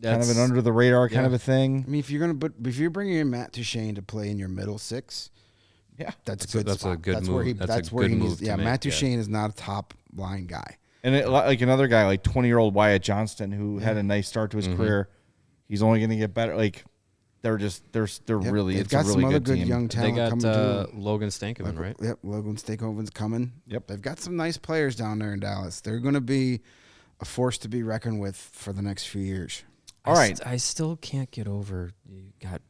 Kind of an under the radar kind of a thing. I mean, if you're bringing in Matt Duchene to play in your middle six, Yeah, that's a good that's spot. a good that's move. Where he, That's a where good he move needs. to Yeah, make, Matt yeah. Duchene is not a top line guy. And like another guy, like 20-year-old Wyatt Johnston, who had a nice start to his career. He's only going to get better. Like they're really, They've it's got a really some other good good team. young They talent got coming too. Logan Stankoven, right? Yep, Logan Stakeoven's coming. Yep. They've got some nice players down there in Dallas. They're going to be a force to be reckoned with for the next few years. All right. I still can't get over you got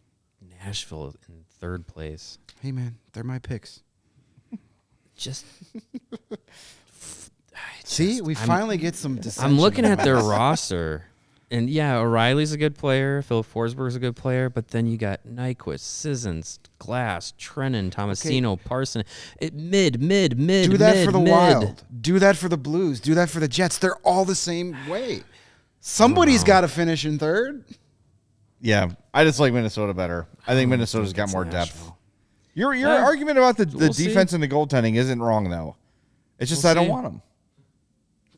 Nashville in third place. Hey, man, they're my picks. Just See, we finally get some dissension. I'm looking at their among us. roster, and yeah, O'Reilly's a good player. Philip Forsberg's a good player, but then you got Nyquist, Sissons, Glass, Trennan, Tomasino, Parson. Mid. Do that for the Wild. Do that for the Blues. Do that for the Jets. They're all the same way. Somebody's got to finish in third. Yeah, I just like Minnesota better. I think Minnesota's got more depth. Nashville. Your argument about the We'll see. defense and the goaltending isn't wrong though. It's just We'll I don't see. want them.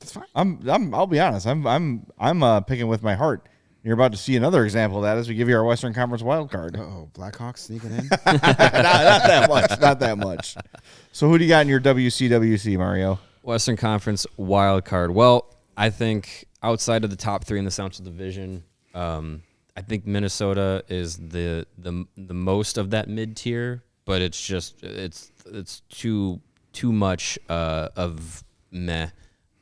That's fine. I'll be honest. I'm picking with my heart. You're about to see another example of that as we give you our Western Conference wild card. Uh-oh, Blackhawks sneaking in. not that much. Not that much. So who do you got in your WCWC, Mario? Western Conference wild card. Well, I think outside of the top three in the Central Division, I think Minnesota is the most of that mid tier, but it's just it's too much of meh.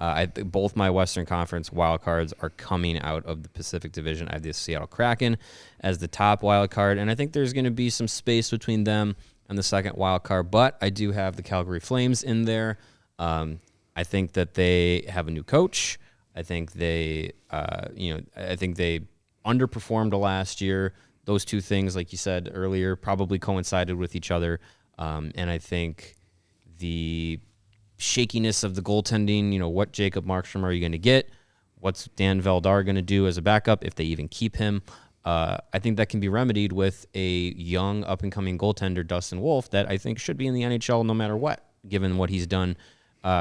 I think both my Western Conference wild cards are coming out of the Pacific Division. I have the Seattle Kraken as the top wild card, and I think there's going to be some space between them and the second wild card. But I do have the Calgary Flames in there. I think that they have a new coach. I think they, I think they underperformed last year. Those two things, like you said earlier, probably coincided with each other. And I think the shakiness of the goaltending, what Jacob Markstrom are you going to get? What's Dan Valdar going to do as a backup if they even keep him? I think that can be remedied with a young up-and-coming goaltender, Dustin Wolf, that I think should be in the NHL no matter what, given what he's done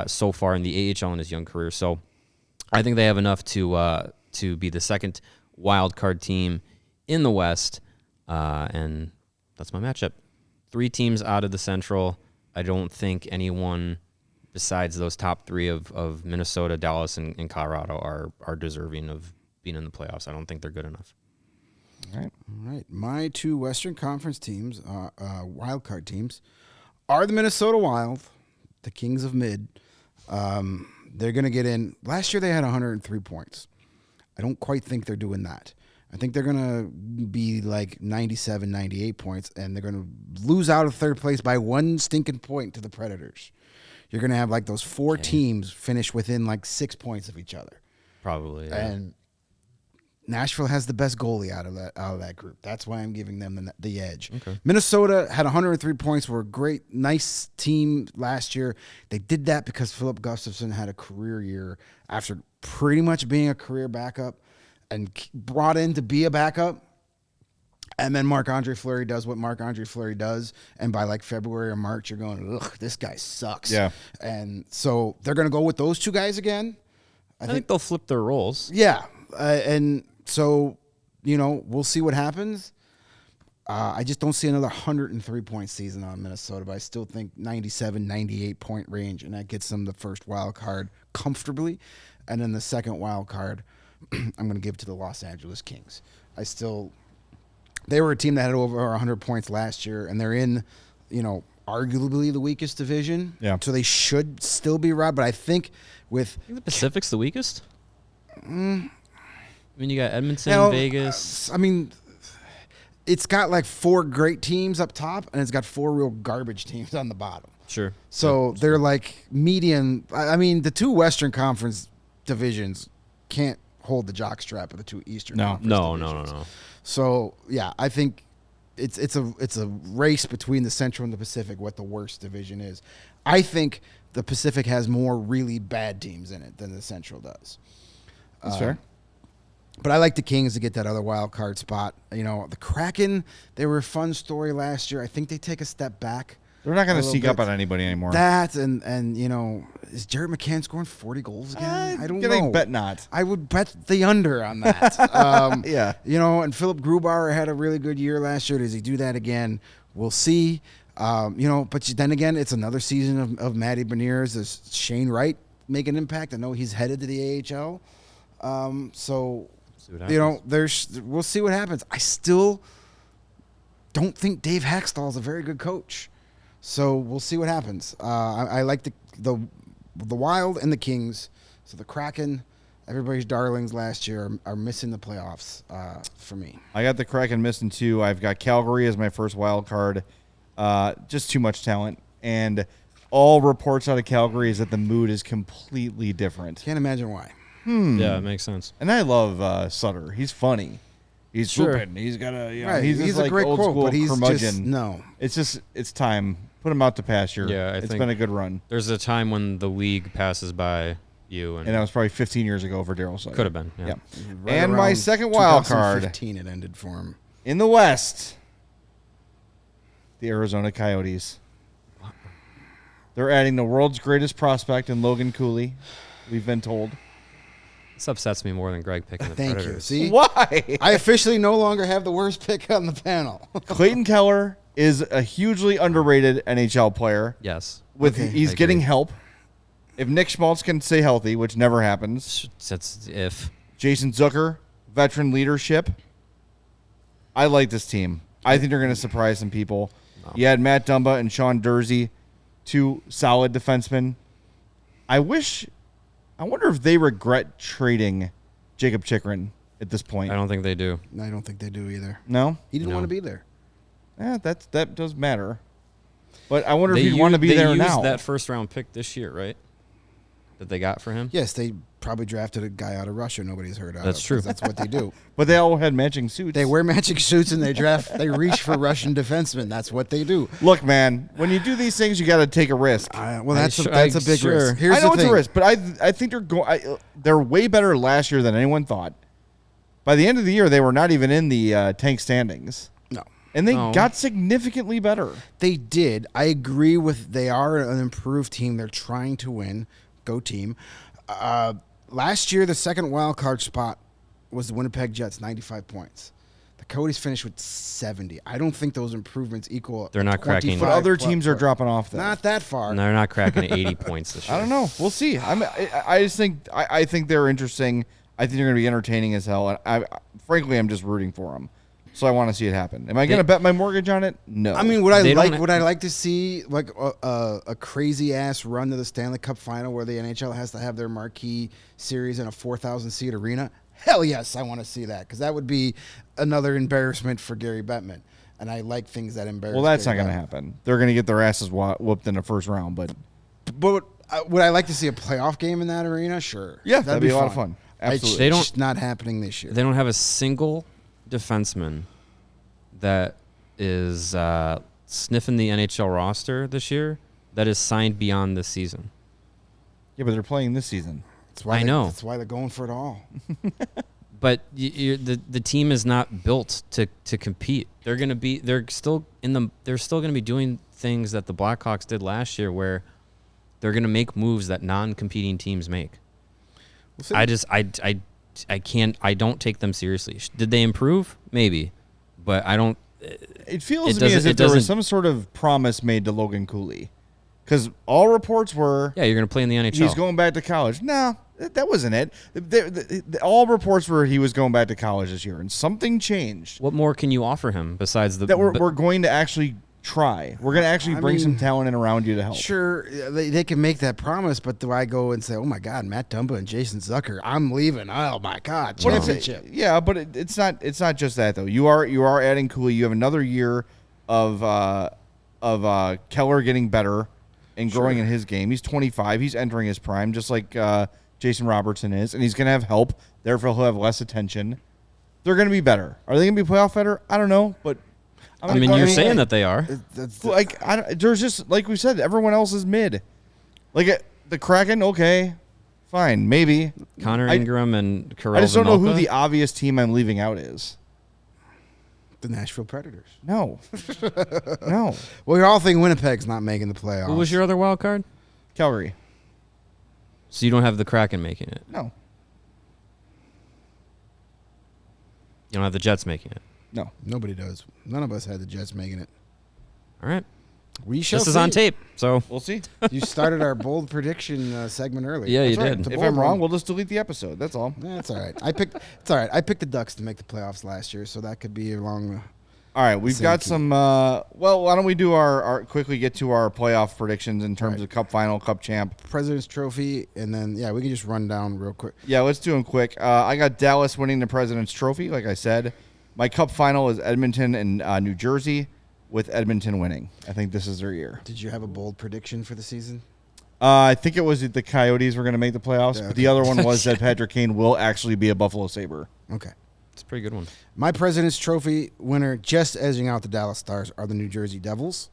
so far in the AHL in his young career. So I think they have enough to be the second wild card team in the West, and that's my matchup. 3 teams out of the Central. I don't think anyone besides those top 3 of Minnesota, Dallas, and Colorado are deserving of being in the playoffs. I don't think they're good enough. All right. My 2 Western Conference teams, wild card teams, are the Minnesota Wild, the Kings of Mid. They're going to get in. Last year they had 103 points. I don't quite think they're doing that. I think they're going to be like 97, 98 points, and they're going to lose out of third place by 1 stinking point to the Predators. You're going to have like those 4 teams finish within like 6 points of each other. Probably. Yeah. And Nashville has the best goalie out of that group. That's why I'm giving them the edge. Okay. Minnesota had 103 points. Were a great, nice team last year. They did that because Philip Gustafson had a career year after pretty much being a career backup and brought in to be a backup. And then Marc-Andre Fleury does what Marc-Andre Fleury does. And by like February or March, you're going, ugh, this guy sucks. Yeah. And so they're going to go with those 2 guys again. I think they'll flip their roles. Yeah. And so, we'll see what happens. I just don't see another 103-point season on Minnesota, but I still think 97, 98-point range, and that gets them the first wild card comfortably. And then the second wild card, I'm going to give to the Los Angeles Kings. They were a team that had over 100 points last year, and they're in, arguably the weakest division. Yeah. So they should still be right, but I think with I think the Pacific's the weakest. I mean, you got Edmonton, Vegas. It's got like 4 great teams up top, and it's got 4 real garbage teams on the bottom. Sure. So they're like median. The 2 Western Conference divisions can't hold the jockstrap of the 2 Eastern Conference divisions. No. So yeah, I think it's a race between the Central and the Pacific. What the worst division is, I think the Pacific has more really bad teams in it than the Central does. That's fair. But I like the Kings to get that other wild card spot. The Kraken, they were a fun story last year. I think they take a step back. They're not going a to little sneak up bit. on anybody anymore. That and is Jared McCann scoring 40 goals again? I don't know. I bet not. I would bet the under on that. Yeah. And Philip Grubauer had a really good year last year. Does he do that again? We'll see. But then again, it's another season of Matty Beniers. Does Shane Wright make an impact? I know he's headed to the AHL. We'll see what happens. I still don't think Dave Haxtell is a very good coach. So we'll see what happens. I like the Wild and the Kings. So the Kraken, everybody's darlings last year, are missing the playoffs for me. I got the Kraken missing too. I've got Calgary as my first wild card. Just too much talent. And all reports out of Calgary is that the mood is completely different. Can't imagine why. Yeah, it makes sense. And I love Sutter. He's funny. He's swooping. He's got he's a great old quote, school but he's curmudgeon. just no. It's time. Put him out to pasture. Yeah, it's been a good run. There's a time when the league passes by you, and that was probably 15 years ago for Daryl Sutter. Could have been. Yeah. Yep. Right and my second wild card 2015 it ended for him. in the West, the Arizona Coyotes. They're adding the world's greatest prospect in Logan Cooley, we've been told. This upsets me more than Greg picking the Thank Predators. you. See, why? I officially no longer have the worst pick on the panel. Clayton Keller is a hugely underrated NHL player. Yes. He's getting help. If Nick Schmaltz can stay healthy, which never happens. That's if. Jason Zucker, veteran leadership. I like this team. I think they're going to surprise some people. No. You had Matt Dumba and Sean Dursey, two solid defensemen. I wonder if they regret trading Jacob Chikrin at this point. I don't think they do. I don't think they do either. No? He didn't No. want to be there. Yeah, that does matter. But I wonder if he'd want to be there now. They used that first-round pick this year, right? That they got for him? Yes, they probably drafted a guy out of Russia nobody's heard of. That's true. 'Cause that's what they do. But they all had matching suits. They wear matching suits and they reach for Russian defensemen. That's what they do. Look, man, when you do these things, you got to take a risk. That's a big risk. Here's I know the it's thing. a risk, but I think they're way better last year than anyone thought. By the end of the year, they were not even in the tank standings. No. And they got significantly better. They did. I agree with they are an improved team. They're trying to win. Go team. Last year, the second wild card spot was the Winnipeg Jets, 95 points. The Coyotes finished with 70. I don't think those improvements equal. They're not cracking. But other teams are dropping off then. Not that far. And they're not cracking 80 points this year. I don't know. We'll see. I just think I think they're interesting. I think they're going to be entertaining as hell. And frankly, I'm just rooting for them. So I want to see it happen. Am I going to bet my mortgage on it? No. I mean, would I like to see like a crazy ass run to the Stanley Cup final where the NHL has to have their marquee series in a 4,000 seat arena? Hell yes, I want to see that because that would be another embarrassment for Gary Bettman. And I like things that embarrass. Well, that's Gary not going to happen. They're going to get their asses whooped in the first round. But would I like to see a playoff game in that arena? Sure. Yeah, that'd be a lot of fun. Absolutely. It's not happening this year. They don't have a single defenseman that is sniffing the NHL roster this year that is signed beyond this season. Yeah, but they're playing this season. I know. That's why they're going for it all. But the team is not built to compete. They're still going to be doing things that the Blackhawks did last year, where they're going to make moves that non-competing teams make. I don't take them seriously. Did they improve? Maybe, but I don't. It feels to me as if there was some sort of promise made to Logan Cooley, because all reports were, yeah, you're going to play in the NHL. He's going back to college. No, that wasn't it. All reports were he was going back to college this year, and something changed. What more can you offer him besides that we're going to actually try? We're going to actually bring some talent in around you to help. Sure, they can make that promise, but do I go and say, oh my God, Matt Dumba and Jason Zucker, I'm leaving. Oh my God, championship. Yeah, but it's not just that though. You are adding Cooley. You have another year of Keller getting better and growing in his game. He's 25. He's entering his prime, just like Jason Robertson is, and he's going to have help. Therefore, he'll have less attention. They're going to be better. Are they going to be playoff better? I don't know, but you're saying that they are. There's just, like we said, everyone else is mid. Like the Kraken, okay, fine, maybe. Connor Ingram and Karel I just don't know who Venoka? the obvious team I'm leaving out is. The Nashville Predators. No. No. Well, you're all thinking Winnipeg's not making the playoffs. Who was your other wild card? Calgary. So you don't have the Kraken making it. No. You don't have the Jets making it. No. Nobody does. None of us had the Jets making it. All right. We shall This is see. on tape, so We'll see. You started our bold prediction segment early. Yeah, you That's right. did. If bold I'm wrong, one. we'll just delete the episode. That's all. That's all right. It's all right. I picked the Ducks to make the playoffs last year, so that could be along. All right, we've Same got key. some. Well, why don't we do our quickly get to our playoff predictions in terms of Cup final, Cup champ. President's Trophy, and then we can just run down real quick. Yeah, let's do them quick. I got Dallas winning the President's Trophy, like I said. My Cup final is Edmonton and New Jersey, with Edmonton winning. I think this is their year. Did you have a bold prediction for the season? I think it was the Coyotes were going to make the playoffs, Yeah, but the okay. other one was that Patrick Kane will actually be a Buffalo Sabre. Okay. it's a pretty good one. My President's Trophy winner, just edging out the Dallas Stars, are the New Jersey Devils.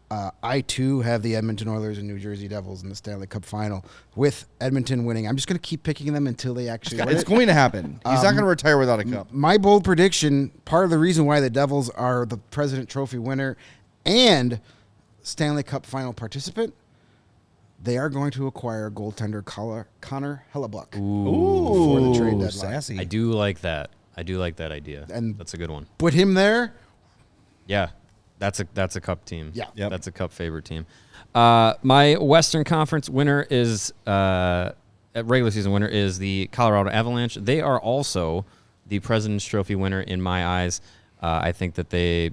I, too, have the Edmonton Oilers and New Jersey Devils in the Stanley Cup final, with Edmonton winning. I'm just going to keep picking them until they actually win It's it. going to happen. He's not going to retire without a cup. My bold prediction, part of the reason why the Devils are the President Trophy winner and Stanley Cup final participant, they are going to acquire goaltender Connor Hellebuck before the trade deadline. Sassy. I do like that. I do like that idea. And- that's a good one. Put him there. Yeah, that's a cup team. Yeah. Yep. That's a cup favorite team. My Western Conference winner is regular season winner is the Colorado Avalanche. They are also the President's Trophy winner in my eyes. I think that they,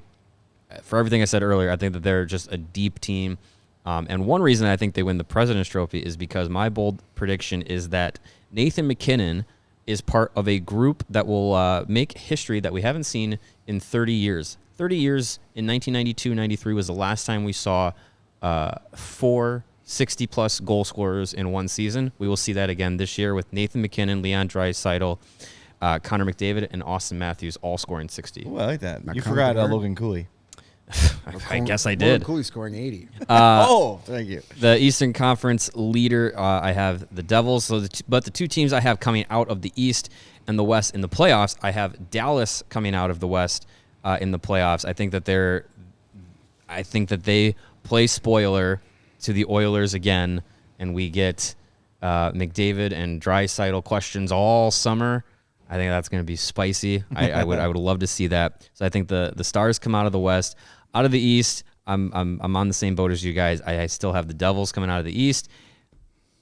for everything I said earlier, I think that they're just a deep team. And one reason I think they win the President's Trophy is because my bold prediction is that Nathan MacKinnon is part of a group that will make history that we haven't seen in 30 years. 30 years in 1992-93 was the last time we saw 4 60-plus goal scorers in one season. We will see that again this year with Nathan MacKinnon, Leon Draisaitl, Connor McDavid, and Austin Matthews all scoring 60. Ooh, I like that. Not You Connor forgot Bedard? Logan Cooley. I guess I Logan did. Cooley scoring 80. Thank you. The Eastern Conference leader, I have the Devils. But the two teams I have coming out of the East and the West in the playoffs, I have Dallas coming out of the West in the playoffs. I think that they play spoiler to the Oilers again, and we get McDavid and Draisaitl questions all summer. I think that's going to be spicy. I would love to see that. So I think the Stars come out of the West. Out of the East, I'm on the same boat as you guys. I still have the Devils coming out of the East.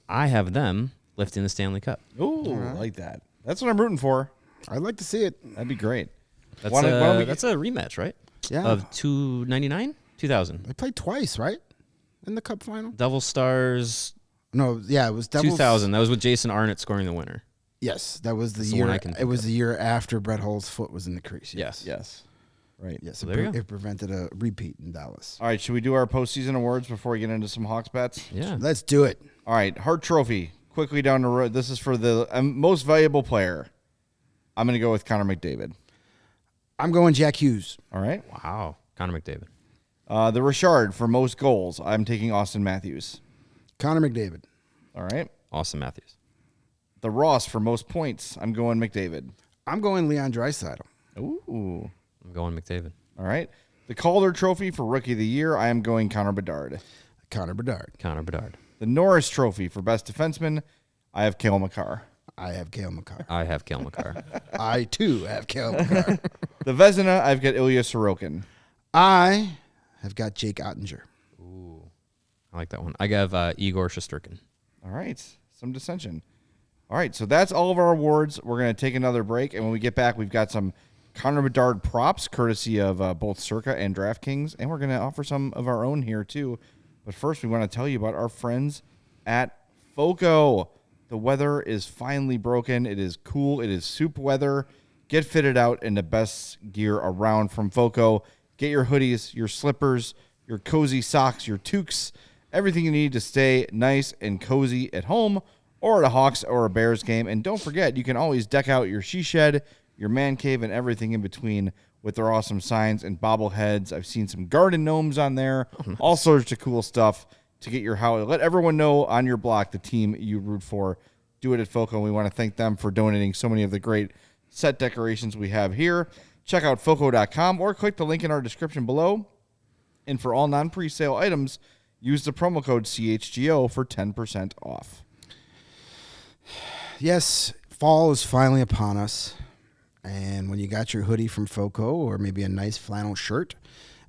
I have them lifting the Stanley Cup. Ooh, I like that. That's what I'm rooting for. I'd like to see it. That'd be great. That's, Why don't we that's a rematch, right? Yeah. Of 299? 2000. They played twice, right? In the Cup final? Devils Stars No, yeah, it was Devils. 2000. That was with Jason Arnott scoring the winner. Yes, that was the That's the year. one I can It think was of. the year after Brett Hull's foot was in the crease. Yes. Yes. Right. Yes, So there you go. it prevented a repeat in Dallas. All right, should we do our postseason awards before we get into some Hawks bets? Yeah. Let's do it. All right, Hart Trophy. Quickly down the road. This is for the most valuable player. I'm going to go with Connor McDavid. I'm going Jack Hughes. All right. Wow. Connor McDavid. The Richard for most goals. I'm taking Austin Matthews. Connor McDavid. All right. Austin Matthews. The Ross for most points. I'm going McDavid. I'm going Leon Draisaitl. Ooh. I'm going McDavid. All right. The Calder Trophy for Rookie of the Year. I am going Connor Bedard. Connor Bedard. Connor Bedard. The Norris Trophy for Best Defenseman. I have Cale Makar. I have Cale Makar. I have Cale Makar. I, too, have Cale Makar. The Vezina. I've got Ilya Sorokin. I have got Jake Ottinger. Ooh. I like that one. I have Igor Shesterkin. All right. Some dissension. All right. So that's all of our awards. We're going to take another break. And when we get back, we've got some Connor Bedard props, courtesy of both Circa and DraftKings. And we're going to offer some of our own here, too. But first, we want to tell you about our friends at FOCO. The weather is finally broken. It is cool. It is soup weather. Get fitted out in the best gear around from FOCO. Get your hoodies, your slippers, your cozy socks, your toques, everything you need to stay nice and cozy at home or at a Hawks or a Bears game. And don't forget, you can always deck out your she shed, your man cave, and everything in between with their awesome signs and bobbleheads. I've seen some garden gnomes on there, all sorts of cool stuff to get your house. Let everyone know on your block the team you root for. Do it at FOCO. We want to thank them for donating so many of the great set decorations we have here. Check out FOCO.com or click the link in our description below. And for all non-presale items, use the promo code CHGO for 10% off. Yes, fall is finally upon us. And when you got your hoodie from FOCO or maybe a nice flannel shirt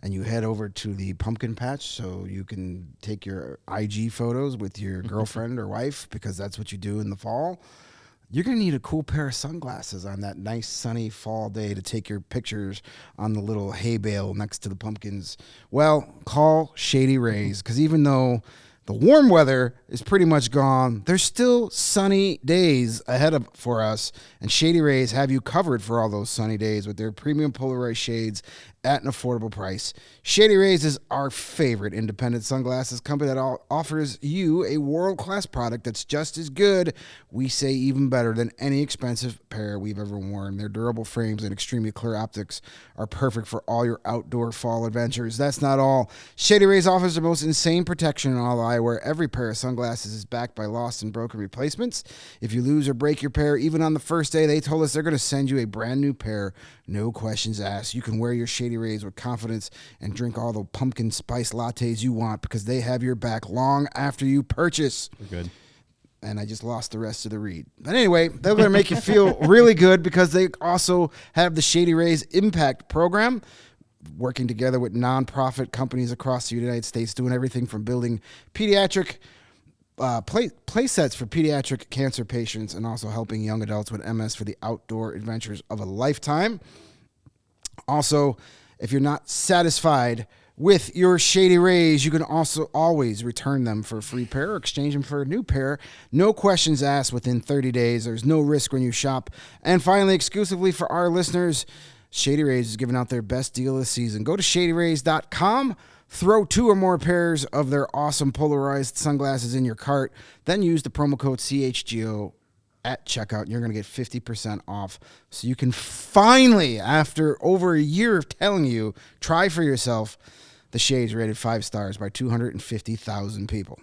and you head over to the pumpkin patch so you can take your IG photos with your girlfriend or wife, because that's what you do in the fall, you're going to need a cool pair of sunglasses on that nice sunny fall day to take your pictures on the little hay bale next to the pumpkins. Well, call Shady Rays, because even though the warm weather is pretty much gone, there's still sunny days ahead for us, and Shady Rays have you covered for all those sunny days with their premium polarized shades at an affordable price. Shady Rays is our favorite independent sunglasses company that offers you a world-class product that's just as good, we say even better, than any expensive pair we've ever worn. Their durable frames and extremely clear optics are perfect for all your outdoor fall adventures. That's not all. Shady Rays offers the most insane protection in all eyewear. Every pair of sunglasses is backed by lost and broken replacements. If you lose or break your pair, even on the first day, they told us they're going to send you a brand new pair. No questions asked. You can wear your Shady Rays with confidence and drink all the pumpkin spice lattes you want, because they have your back long after you purchase. We're good. And I just lost the rest of the read. But anyway, they're going to make you feel really good, because they also have the Shady Rays Impact Program, working together with nonprofit companies across the United States, doing everything from building pediatric play sets for pediatric cancer patients, and also helping young adults with MS for the outdoor adventures of a lifetime. Also, if you're not satisfied with your Shady Rays, you can also always return them for a free pair or exchange them for a new pair. No questions asked within 30 days. There's no risk when you shop. And finally, exclusively for our listeners, Shady Rays is giving out their best deal of the season. Go to shadyrays.com, throw 2 or more pairs of their awesome polarized sunglasses in your cart, then use the promo code CHGO at checkout, and you're going to get 50% off. So you can finally, after over a year of telling you, try for yourself. The Shades rated 5 stars by 250,000 people.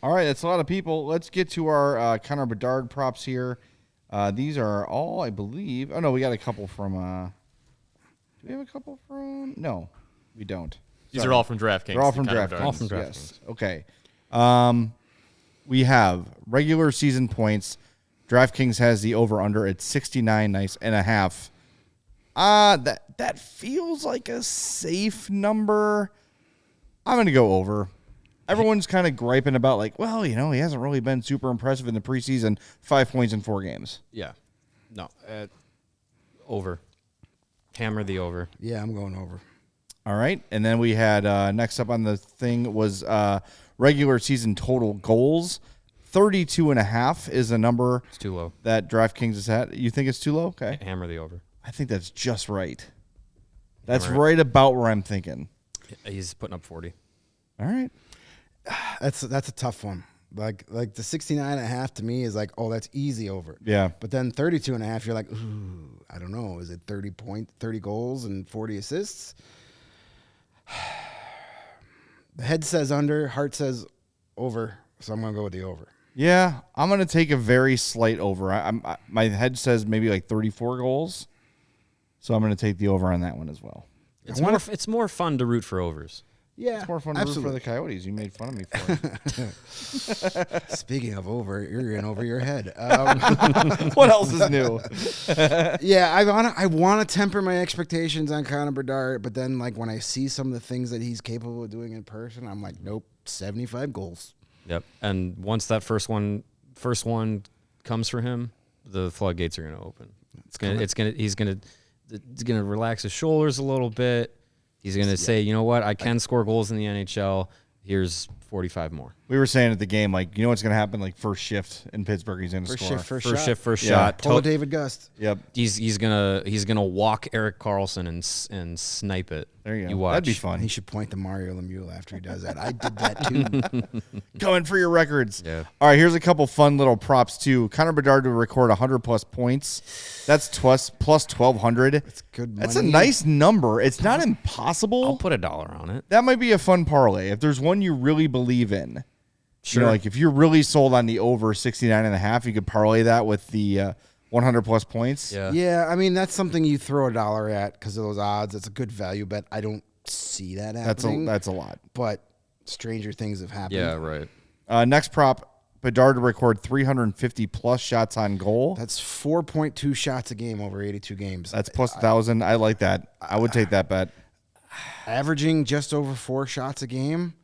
All right, that's a lot of people. Let's get to our Connor Bedard props here. These are all, I believe. Oh, no, we got a couple from. Do we have a couple from? No, we don't. These are all from DraftKings. They're all from Connor Bedard. DraftKings. All from DraftKings. Yes. Okay. We have regular season points. DraftKings has the over-under at 69.5. That feels like a safe number. I'm going to go over. Everyone's kind of griping about, like, well, he hasn't really been super impressive in the preseason. 5 points in 4 games. Yeah. No. Over. Hammer the over. Yeah, I'm going over. All right. And then we had next up on the thing was regular season total goals. 32.5 is a number. It's too low. That DraftKings is at. You think it's too low? Okay. Hammer the over. I think that's just right. That's right about where I'm thinking. He's putting up 40. All right. That's a tough one. Like the 69.5 to me is like, oh, that's easy over. Yeah. But then 32.5, you're like, ooh, I don't know. Is it 30 goals and 40 assists? The head says under, heart says over, so I'm going to go with the over. Yeah, I'm going to take a very slight over. My head says maybe like 34 goals, so I'm going to take the over on that one as well. It's more fun to root for overs. Yeah, It's more fun to root for the Coyotes. You made fun of me for it. Speaking of over, you're in over your head. What else is new? Yeah, I want to temper my expectations on Connor Bedard, but then like when I see some of the things that he's capable of doing in person, I'm like, nope, 75 goals. Yep. And once that first one comes for him, the floodgates are going to open. He's going to relax his shoulders a little bit. He's going to say, you know what? I can score goals in the NHL. Here's 45 more. We were saying at the game, like, what's going to happen? Like first shift in Pittsburgh, he's going to score. First shot. Pull David Gust. Yep. He's gonna walk Erik Karlsson and snipe it. There you go. You watch. That'd be fun. He should point to Mario Lemieux after he does that. I did that too. Going for your records. Yeah. All right, here's a couple fun little props too. Connor Bedard to record 100+ points. That's plus 1,200. That's good money. That's a nice number. It's not impossible. I'll put $1 on it. That might be a fun parlay. If there's one you really believe in. Sure. Like if you're really sold on the over 69.5, you could parlay that with the 100+ points. Yeah. Yeah, I mean, that's something you throw $1 at because of those odds. It's a good value bet. I don't see that happening. That's a lot. But stranger things have happened. Yeah, right. Next prop, Bedard to record 350+ shots on goal. That's 4.2 shots a game over 82 games. That's plus 1,000. I like that. I would take that bet. averaging just over 4 shots a game,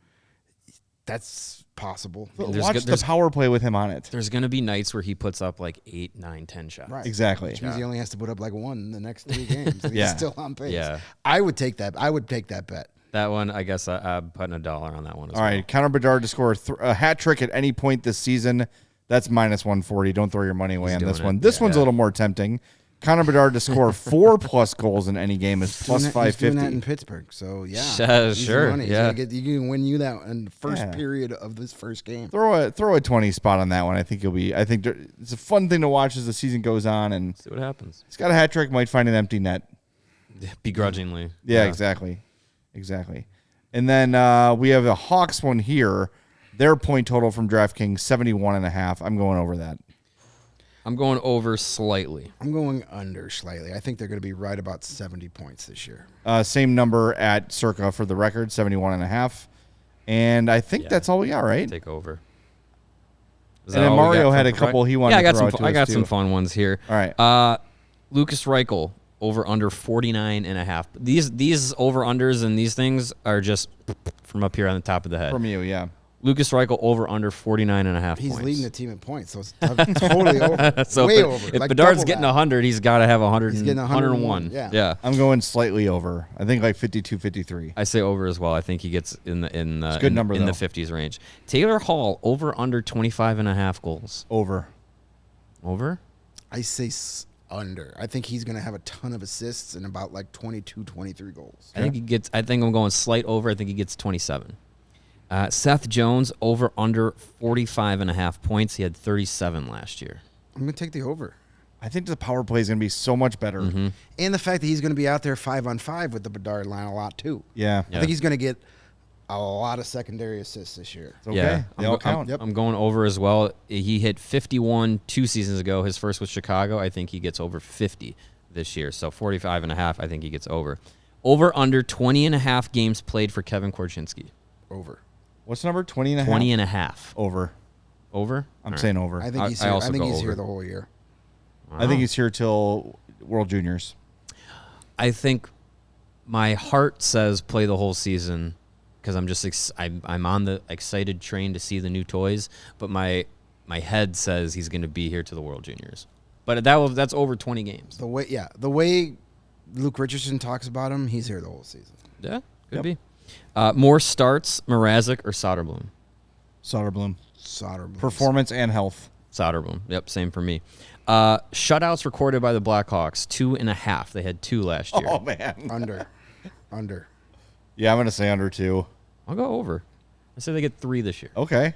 that's possible. Watch the power play with him on it. There's going to be nights where he puts up like 8, 9, 10 shots. Right. Exactly. Which means he only has to put up like 1 in the next 3 games. And Yeah. He's still on pace. Yeah. I would take that. I would take that bet. That one, I guess I'm putting $1 on that one as All well. right, Connor Bedard to score a hat trick at any point this season. That's minus 140. Don't throw your money away on this doing one. it. This one's a Yeah. little more tempting. Connor Bedard to score 4+ goals in any game is plus He's doing that 550. in Pittsburgh. So, yeah. Sure, Easy money. He's yeah. gonna you can win you that in the first Yeah. period of this first game. Throw a 20 spot on that one. I think it's a fun thing to watch as the season goes on, and See what happens. he's got a hat trick, might find an empty net. Begrudgingly. Yeah, exactly. And then we have the Hawks one here. Their point total from DraftKings 71.5. I'm going over that. I'm going over slightly. I'm going under slightly. I think they're going to be right about 70 points this year. Same number at Circa for the record, 71.5. And I think that's all we got, right? Take over. Is And that then all we Mario got had for a couple he wanted I got to throw some. out to I us, got too. some fun ones here. All right. Lucas Reichel over under 49.5. These over unders and these things are just from up here on the top of the head. From you, yeah. Lucas Reichel over under 49.5 He's points. leading the team in points, so it's totally over. So way if, over. If like Bedard's double getting that. 100, he's got to have 100. He's getting 101. Yeah. I'm going slightly over. I think like 52, 53. I say over as well. I think he gets in the a good number, in the though. 50s range. Taylor Hall over under 25.5 goals. Over. Over? I say under. I think he's going to have a ton of assists and about like 22, 23 goals. I think I'm going slight over. I think he gets 27. Seth Jones over under 45.5 points. He had 37 last year. I'm going to take the over. I think the power play is going to be so much better. Mm-hmm. And the fact that he's going to be out there 5-on-5 with the Bedard line a lot too. Yeah. I think he's going to get a lot of secondary assists this year. It's okay. Yeah, They all count. I'm going over as well. He hit 51 2 seasons ago. His first was Chicago. I think he gets over 50 this year. So 45.5, I think he gets over. Over under 20.5 games played for Kevin Korchinski. Over. What's the number? 20.5? 20.5. Over. Over? I'm saying over. I think he's I here. I, also think go he's here over. the whole year. I think he's here till World Juniors. I think my heart says play the whole season because I'm just I'm on the excited train to see the new toys, but my head says he's going to be here to the World Juniors. But that's over 20 games. The way Luke Richardson talks about him, he's here the whole season. Yeah, could be. More starts, Mrazek or Soderblom? Soderblom. Soderblom. Performance and health. Soderblom. Yep, same for me. Shutouts recorded by the Blackhawks, 2.5. They had 2 last year. Oh, man. Under. Yeah, I'm going to say under 2. I'll go over. I say they get 3 this year. Okay.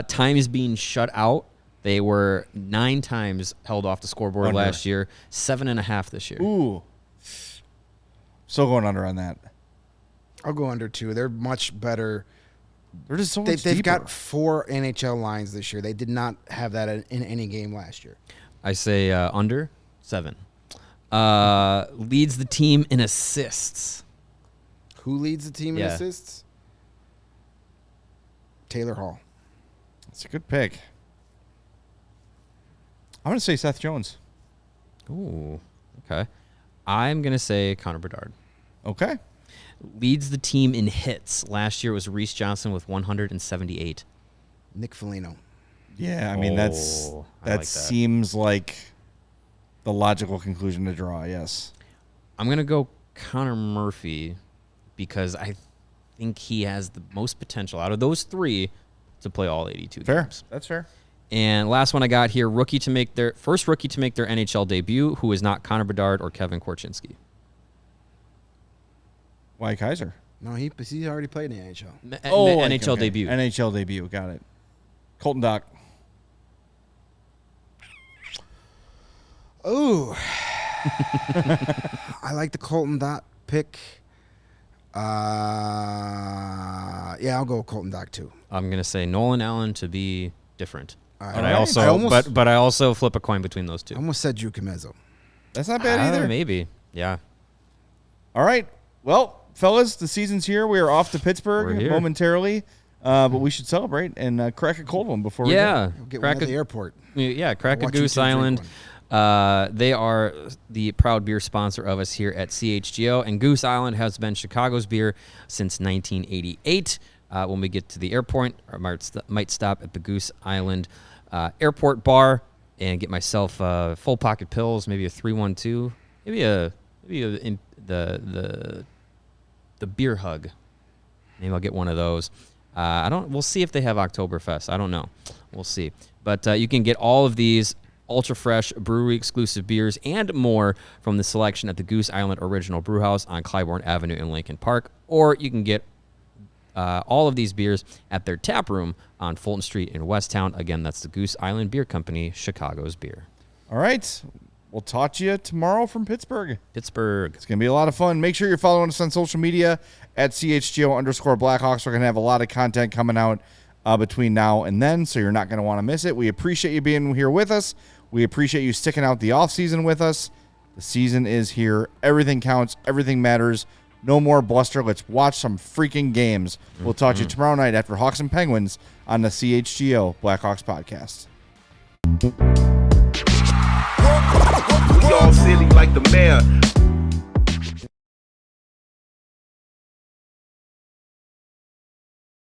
Times being shut out, they were 9 times held off the scoreboard Under. last year, 7.5 this year. Ooh. Still going under on that. I'll go under 2. They're much better. They're just so much They've deeper. got 4 NHL lines this year. They did not have that in any game last year. I say under 7. Leads the team in assists. Who leads the team in Yeah. assists? Taylor Hall. That's a good pick. I'm going to say Seth Jones. Ooh, okay. I'm going to say Connor Bedard. Okay. Leads the team in hits. Last year was Reese Johnson with 178. Nick Foligno. Yeah, I mean, I that like that. seems like the logical conclusion to draw, yes. I'm going to go Connor Murphy because I think he has the most potential out of those 3 to play all 82 Fair. games. That's fair. And last one I got here, rookie to make their NHL debut, who is not Connor Bedard or Kevin Korchinski. Why Kaiser? No, he already played in the NHL. NHL debut. NHL debut. Got it. Colton Dock. Oh, I like the Colton Dot pick. Yeah, I'll go Colton Dock too. I'm gonna say Nolan Allen to be different, All but right. I also but I also flip a coin between those 2. I almost said Drew Comezzo. That's not bad either. Maybe, yeah. All right. Well, fellas, the season's here. We are off to We're Pittsburgh here. momentarily, but we should celebrate and crack a cold one before we yeah. Get Crack one at the airport. Yeah, crack a Watch you Goose two drink Island. They are the proud beer sponsor of us here at CHGO, and Goose Island has been Chicago's beer since 1988. When we get to the airport, I might stop at the Goose Island Airport Bar and get myself full pocket pills, maybe a 312, maybe the beer hug. Maybe I'll get one of those. We'll see if they have Oktoberfest. I don't know. We'll see. But you can get all of these ultra fresh brewery exclusive beers and more from the selection at the Goose Island Original Brewhouse on Clybourne Avenue in Lincoln Park, or you can get all of these beers at their tap room on Fulton Street in Westtown. Again, that's the Goose Island Beer Company, Chicago's beer. All right. We'll talk to you tomorrow from Pittsburgh. It's going to be a lot of fun. Make sure you're following us on social media at CHGO_Blackhawks. We're going to have a lot of content coming out between now and then, so you're not going to want to miss it. We appreciate you being here with us. We appreciate you sticking out the offseason with us. The season is here. Everything counts. Everything matters. No more bluster. Let's watch some freaking games. We'll talk to you tomorrow night after Hawks and Penguins on the CHGO Blackhawks Podcast. We all silly like the mayor.